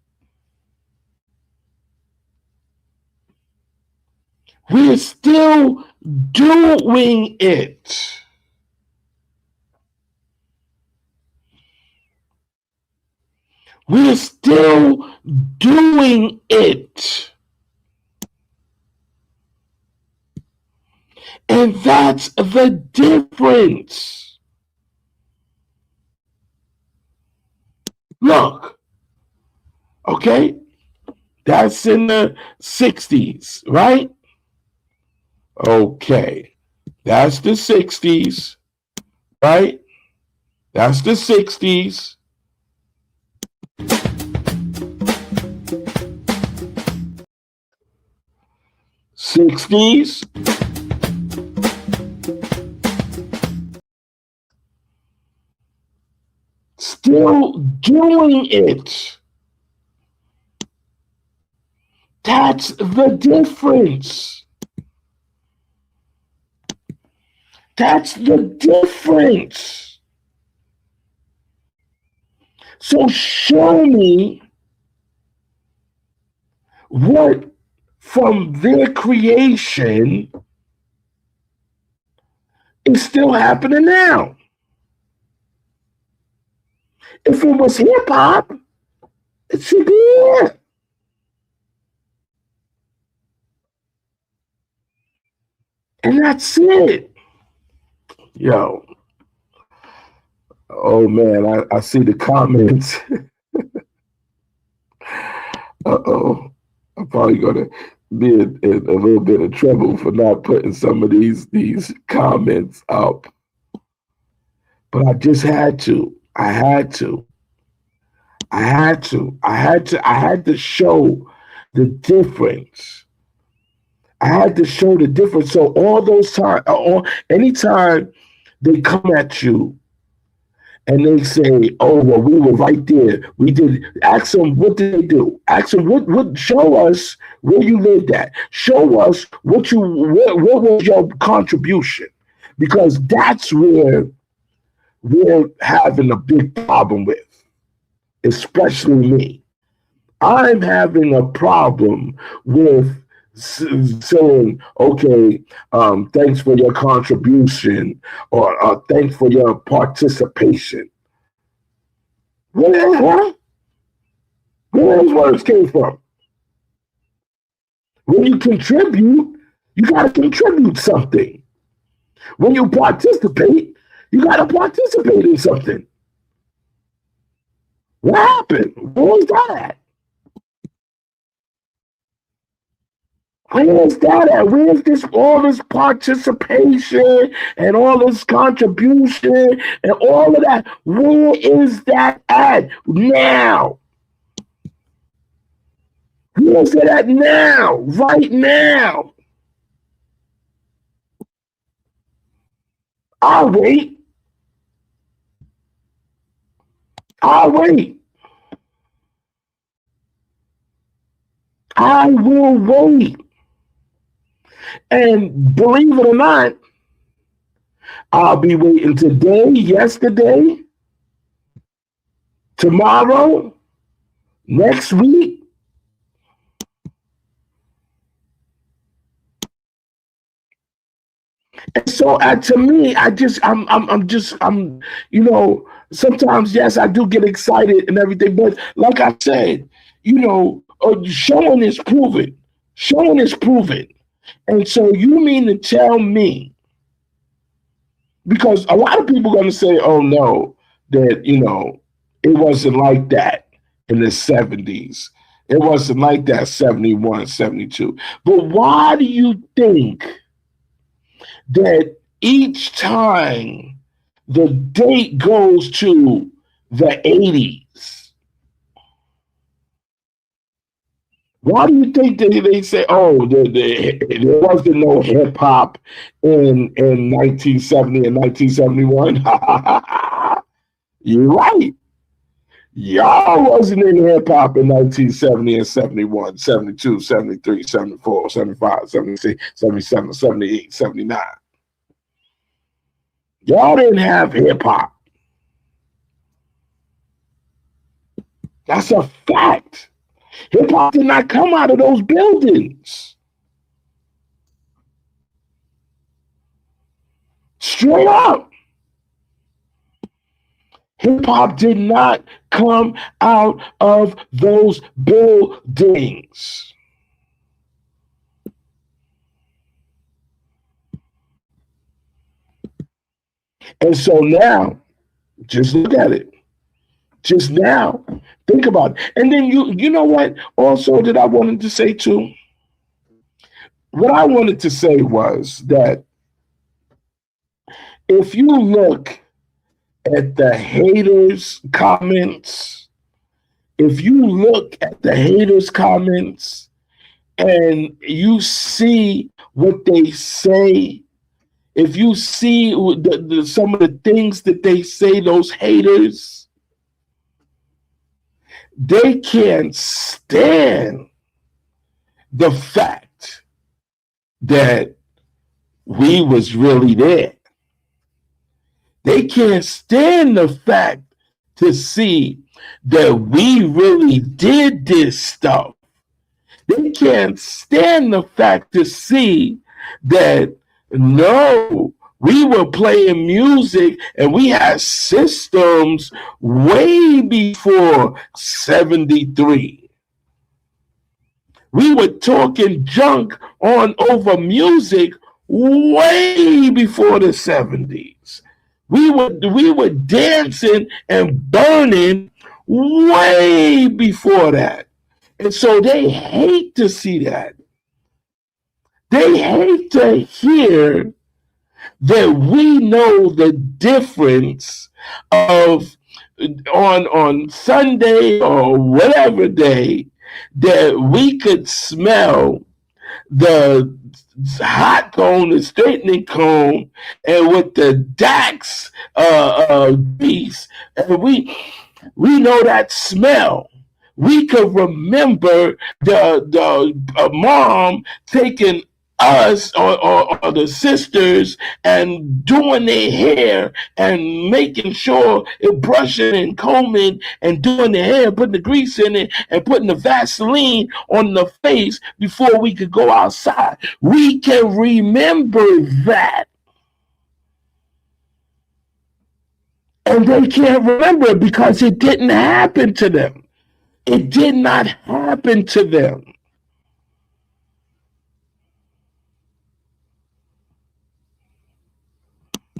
We're still doing it. We're still doing it. And that's the difference. Look, okay, that's in the 60s, right? Okay, that's the 60s, right? That's the 60s. '60s. Still doing it. That's the difference. That's the difference. So show me what from their creation is still happening now. If it was hip hop, it should be it. And that's it. Yo. Oh man, I see the comments. Uh-oh. I'm probably gonna be in a little bit of trouble for not putting some of these comments up. But I just had to. I had to show the difference. I had to show the difference. So all those times, anytime they come at you and they say, "Oh, well, we were right there. We did." Ask them, what did they do? Ask them, what? Show us where you lived at. Show us what was your contribution, because that's where we're having a big problem with, especially me. I'm having a problem with saying, okay, thanks for your contribution, or thanks for your participation. Where those words came from? When you contribute, you got to contribute something. When you participate, you got to participate in something. What happened? What was that? Where's that at? Where's all this participation and all this contribution and all of that? Where is that at now? Where's it at now? Right now. I'll wait. I will wait. And believe it or not, I'll be waiting today, yesterday, tomorrow, next week. And so to me, I'm sometimes, yes, I do get excited and everything, but like I said, showing is proven. Showing is proven. And so you mean to tell me, because a lot of people are going to say, oh no, that, it wasn't like that in the 70s. It wasn't like that 71, 72. But why do you think that each time the date goes to the 80s, why do you think that they say, oh, there wasn't no hip hop in 1970 and 1971? You're right. Y'all wasn't in hip hop in 1970 and 71, 72, 73, 74, 75, 76, 77, 78, 79. Y'all didn't have hip hop. That's a fact. Hip hop did not come out of those buildings. Straight up. Hip hop did not come out of those buildings. And so now, just look at it. Just now, think about it. And then you know what also that I wanted to say too? What I wanted to say was that if you look at the haters' comments, and you see what they say, if you see some of the things that they say, those haters, they can't stand the fact that we was really there. They can't stand the fact to see that we really did this stuff. They can't stand the fact to see that no, we were playing music and we had systems way before 73. We were talking junk on over music way before the 70s. We were dancing and burning way before that. And so they hate to see that. They hate to hear that we know the difference of on Sunday or whatever day that we could smell the hot cone, the straightening cone, and with the Dax grease, and we know that smell. We could remember the mom taking us or the sisters and doing their hair and making sure it brushing and combing and doing the hair, putting the grease in it and putting the Vaseline on the face before we could go outside. We can remember that. And they can't remember it because it didn't happen to them. It did not happen to them.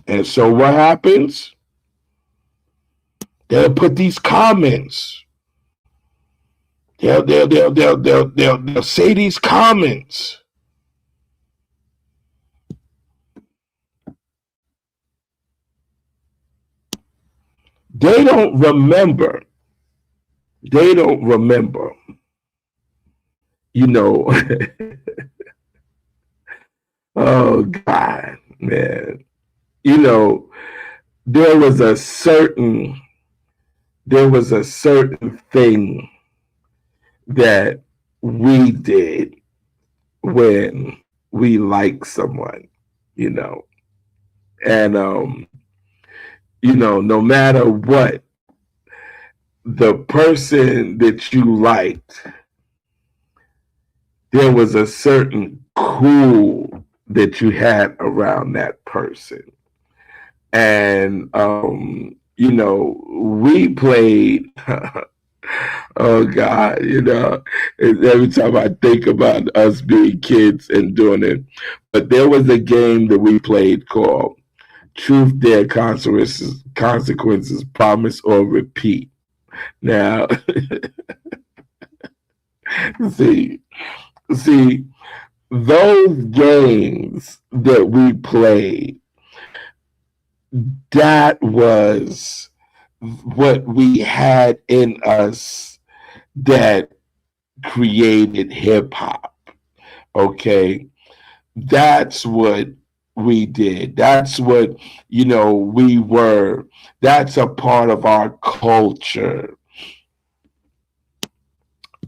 And so what happens? They'll put these comments. They'll say these comments. They don't remember. They don't remember. You know, oh God, man. You know, there was a certain thing that we did when we liked someone, you know. And you know, no matter what, the person that you liked, there was a certain cool that you had around that person. And you know, we played oh God, you know, every time I think about us being kids and doing it. But there was a game that we played called Truth, Dare, Consequences, Promise, or Repeat. Now, see, those games that we played, that was what we had in us that created hip hop. Okay. That's what we did. That's what, you know, we were. That's a part of our culture.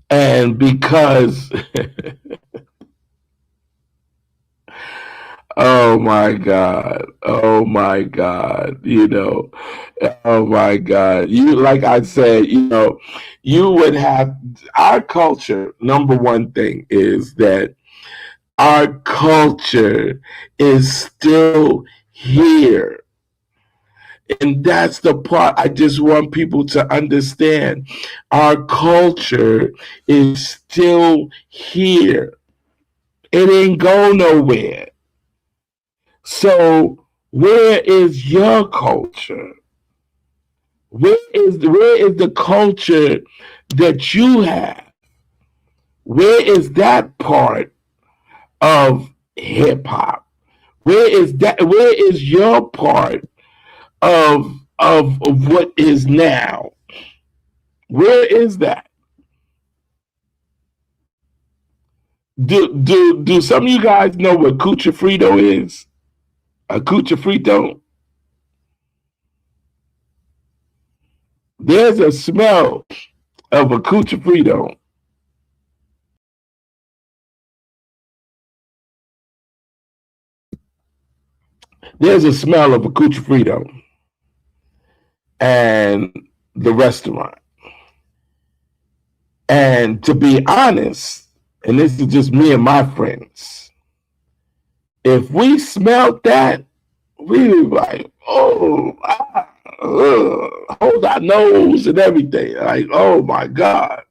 And because, oh my God, you know, oh my God. You, like I said, you know, you would have our culture. Number one thing is that our culture is still here. And that's the part I just want people to understand. Our culture is still here. It ain't go nowhere. So where is your culture? Where is the culture that you have? Where is that part of hip hop? Where is that? Where is your part of what is now? Where is that? Do some of you guys know what Cucha Frito is? A Cucha Frito? There's a smell of a Cucha Frito. there's a smell of a Cucho Frito and the restaurant. And to be honest, and this is just me and my friends, if we smelled that, we were like, oh, hold our nose and everything. Like, oh my God.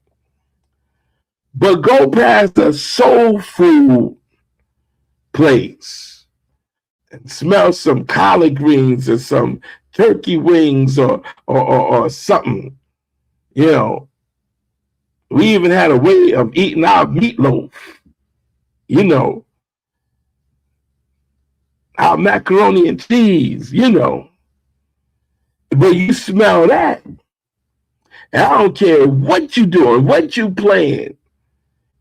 But go past a soul food place and smell some collard greens or some turkey wings or something. You know, we even had a way of eating our meatloaf. You know, our macaroni and cheese, you know. But you smell that, and I don't care what you doing, what you playing,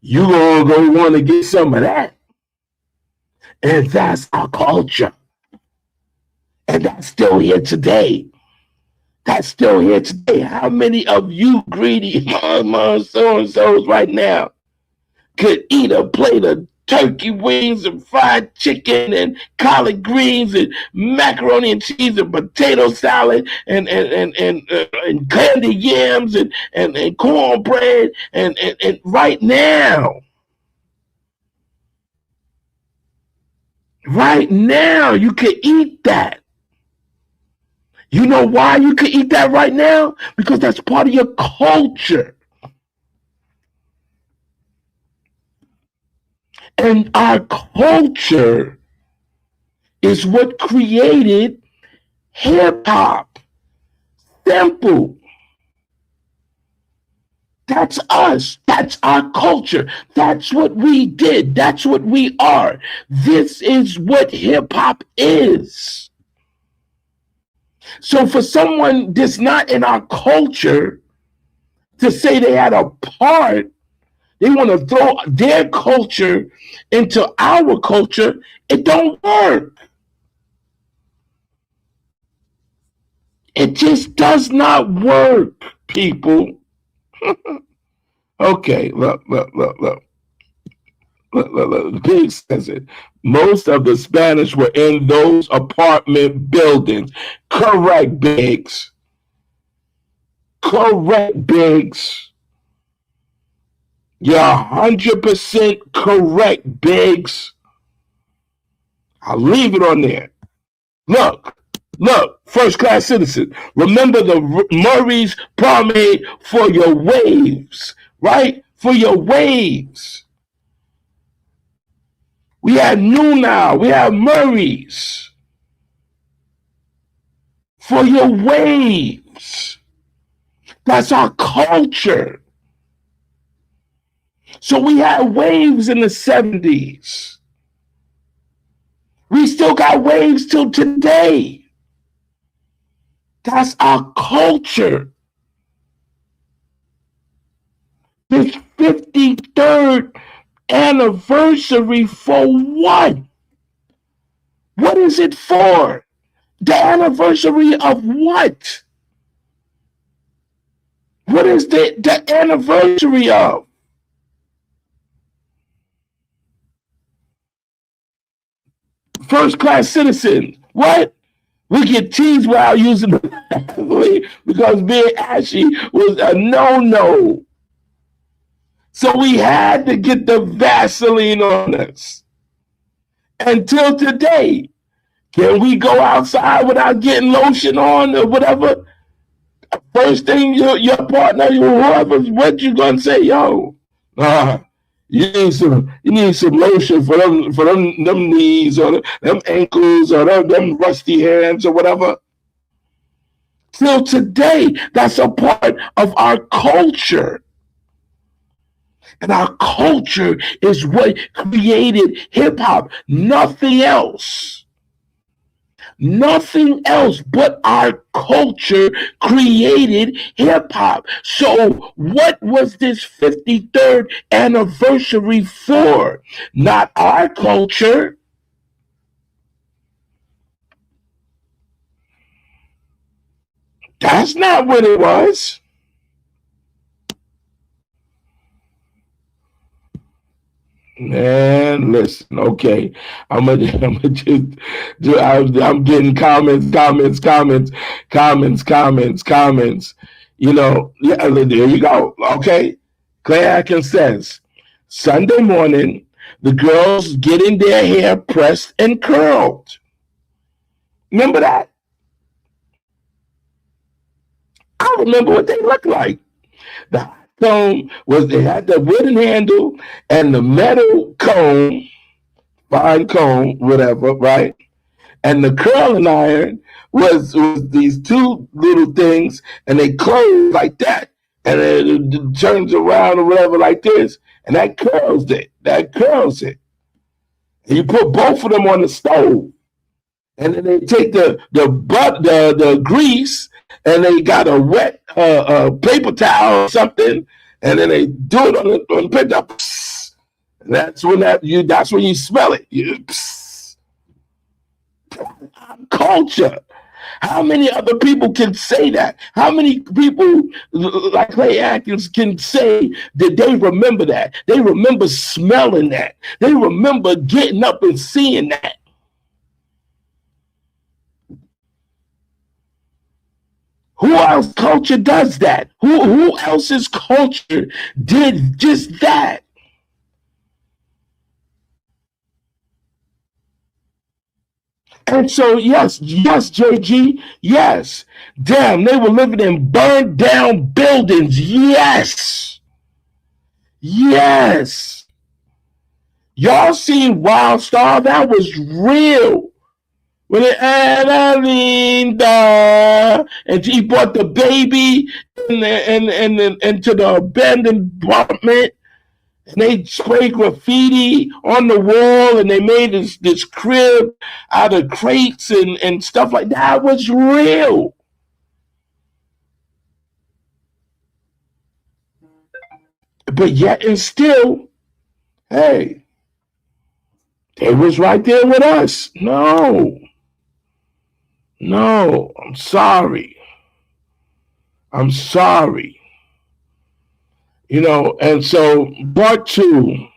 you gonna go want to get some of that. And that's our culture. And that's still here today. That's still here today. How many of you greedy mama so-and-sos right now could eat a plate of turkey wings and fried chicken and collard greens and macaroni and cheese and potato salad and candy yams and cornbread and right now you can eat that. You know why you can eat that right now? Because that's part of your culture. And our culture is what created hip hop. Simple. That's us. That's our culture. That's what we did. That's what we are. This is what hip hop is. So for someone that's not in our culture to say they had a part, they want to throw their culture into our culture, it don't work. It just does not work, people. Okay, look. Big says it. Most of the Spanish were in those apartment buildings. Correct, Biggs. Correct, Biggs. You're 100% correct, Biggs. I'll leave it on there. Look, first class citizen. Remember the Murray's promenade for your waves, right? For your waves. We have New Now. We have Murray's. For your waves. That's our culture. So we had waves in the 70s. We still got waves till today. That's our culture. This 53rd anniversary for what? What is it for? The anniversary of what? What is the anniversary of? First class citizen. What? We get teased while using the because being ashy was a no-no. So we had to get the Vaseline on us. Until today, can we go outside without getting lotion on or whatever? First thing your partner, whoever, what you gonna say, yo? You need some lotion for them knees or them ankles or them rusty hands or whatever. Till today, that's a part of our culture. And our culture is what created hip hop. Nothing else. Nothing else but our culture created hip hop. So, what was this 53rd anniversary for? Not our culture. That's not what it was. Man, listen, okay. I'm getting comments. Yeah, there you go. Okay. Clay Atkins says, Sunday morning, the girls getting their hair pressed and curled. Remember that? I remember what they looked like. The comb was they had the wooden handle and the metal comb, fine comb, whatever, right? And the curling iron was these two little things, and they close like that, and it turns around or whatever like this, and that curls it. That curls it. And you put both of them on the stove, and then they take the grease, and they got a wet paper towel or something, and then they do it on the paper towel. And that's when you smell it. Culture. How many other people can say that? How many people like Clay Atkins can say that they remember that? They remember smelling that. They remember getting up and seeing that. Who else culture does that? Who else's culture did just that? And so, yes, JG, yes. Damn, they were living in burned down buildings. Yes. Yes. Y'all seen Wild Star? That was real. When it and he brought the baby into the abandoned apartment, and they sprayed graffiti on the wall, and they made this crib out of crates and stuff like that. It was real. But yet and still, hey, they was right there with us. No, I'm sorry. I'm sorry. And so part two,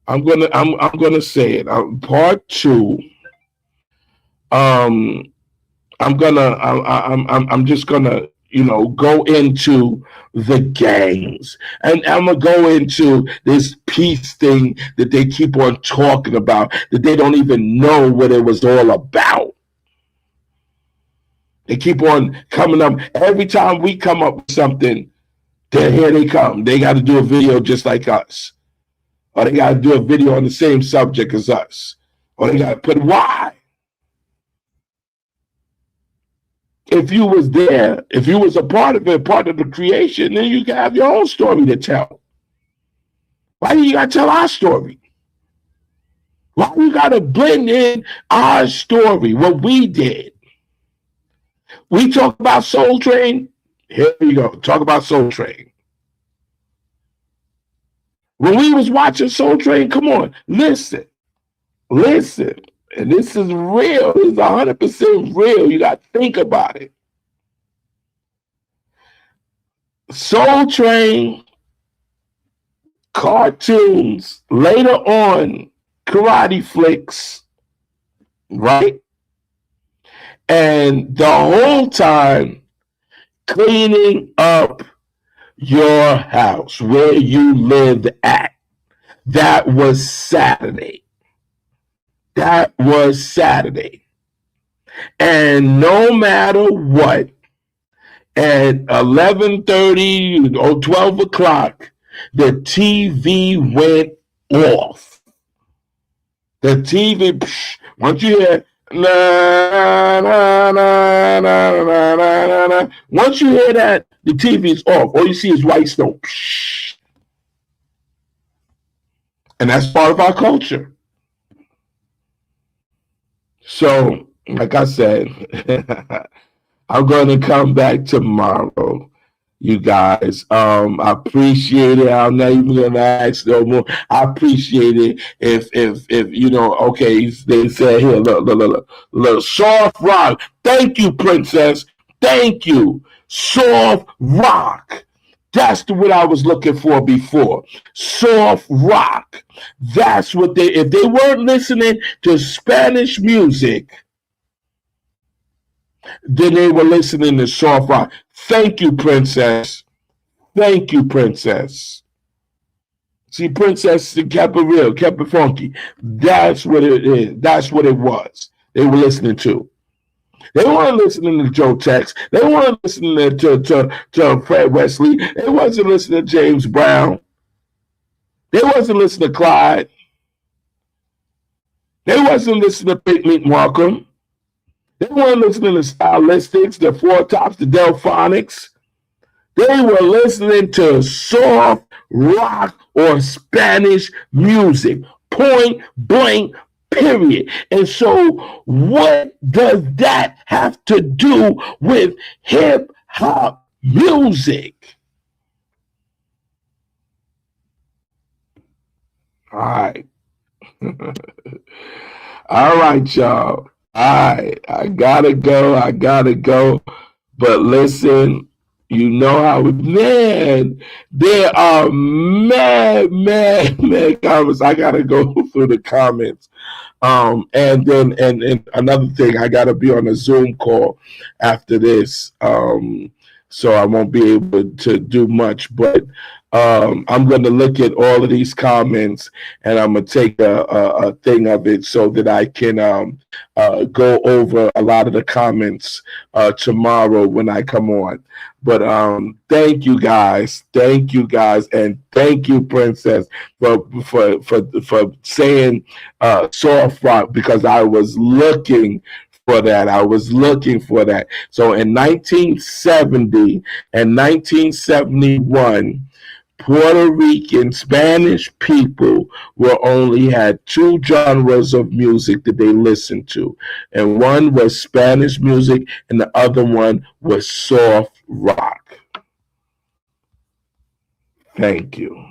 I'm gonna say it. Part two, I'm just gonna go into the gangs, and I'm gonna go into this peace thing that they keep on talking about, that they don't even know what it was all about. They keep on coming up every time we come up with something. Then here they come. They got to do a video just like us, or they got to do a video on the same subject as us, or they got to put why. If you was there, if you was a part of it, part of the creation, then you can have your own story to tell. Why do you got to tell our story? Why you got to blend in our story, what we did? We talk about Soul Train. Here you go. Talk about Soul Train. When we was watching Soul Train, come on, listen. And this is real. This is 100% real. You got to think about it. Soul Train, cartoons, later on, karate flicks, right? And the whole time, cleaning up your house where you lived at. That was Saturday. And no matter what, at 11:30 or 12 o'clock, the TV went off. The TV, once you hear, na, na, na, na, na, na, na, once you hear that, the TV is off. All you see is white snow. And that's part of our culture. So, like I said, I'm going to come back tomorrow, you guys. I appreciate it. I'm not even going to ask no more. I appreciate it if okay, they said here, look, soft rock. Thank you, princess. Thank you. Soft rock. That's what I was looking for before. Soft rock. That's what if they weren't listening to Spanish music, then they were listening to soft rock. Thank you, Princess. Thank you, Princess. See, Princess kept it real, kept it funky. That's what it is. That's what it was. They were listening to. They weren't listening to Joe Tex. They weren't listening to Fred Wesley. They wasn't listening to James Brown. They wasn't listening to Clyde. They wasn't listening to Picnic Markham. They weren't listening to Stylistics, the Four Tops, the Delphonics. They were listening to soft rock or Spanish music. Point blank, period. And so what does that have to do with hip hop music? All right. All right, y'all. All right. I gotta go. But listen, you know how man, there are mad comments. I gotta go through the comments. And then another thing, I gotta be on a Zoom call after this. So I won't be able to do much, but I'm going to look at all of these comments and I'm going to take a thing of it so that I can go over a lot of the comments tomorrow when I come on. But thank you guys, and thank you, Princess, for saying soft rock, because I was looking for that. So in 1970 and 1971, Puerto Rican Spanish people only had two genres of music that they listened to. And one was Spanish music and the other one was soft rock. Thank you.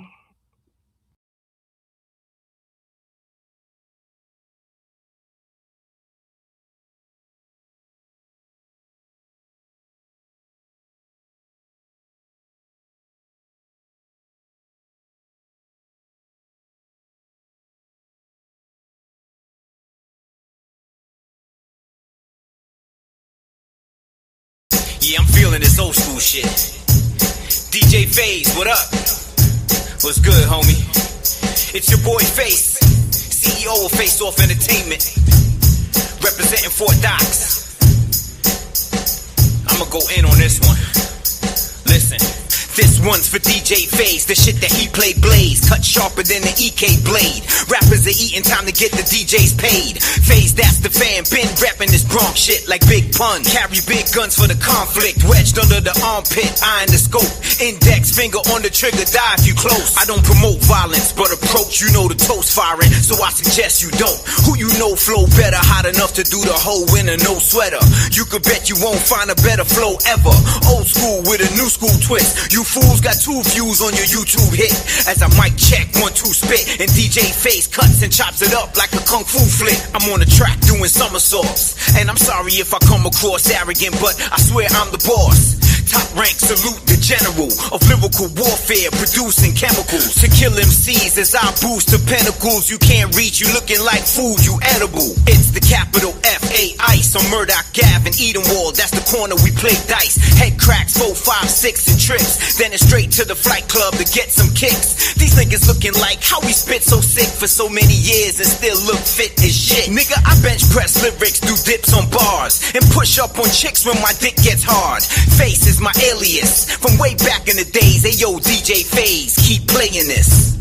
Yeah, I'm feeling this old school shit. DJ Faze, what up? What's good, homie? It's your boy Face, CEO of Face Off Entertainment, representing Fort Docks. I'ma go in on this one. Listen. This one's for DJ Faze, the shit that he played blaze, cut sharper than an EK blade. Rappers are eating, time to get the DJs paid. Faze, that's the fan, been rapping this Bronx shit like Big Pun. Carry big guns for the conflict, wedged under the armpit, eyeing the scope. Index finger on the trigger, die if you close. I don't promote violence, but approach, you know the toast firing, so I suggest you don't. Who you know flow better, hot enough to do the whole winter, no sweater. You could bet you won't find a better flow ever. Old school with a new school twist. You fools got 2 views on your YouTube hit. As I mic check, 1, 2 spit, and DJ Faze cuts and chops it up like a kung fu flick. I'm on the track doing somersaults, and I'm sorry if I come across arrogant, but I swear I'm the boss. Top rank, salute the general of lyrical warfare, producing chemicals to kill MCs as I boost to pinnacles you can't reach. You looking like food, you edible. It's the capital F-A Ice on Murdoch Ave and Edenwald. That's the corner we play dice. Head cracks, 4, 5, 6 and trips. Then it's straight to the flight club to get some kicks. These niggas looking like how we spit so sick for so many years and still look fit as shit. Nigga, I bench press lyrics, do dips on bars, and push up on chicks when my dick gets hard. Face is my alias from way back in the days. Hey yo, DJ Faze, keep playing this.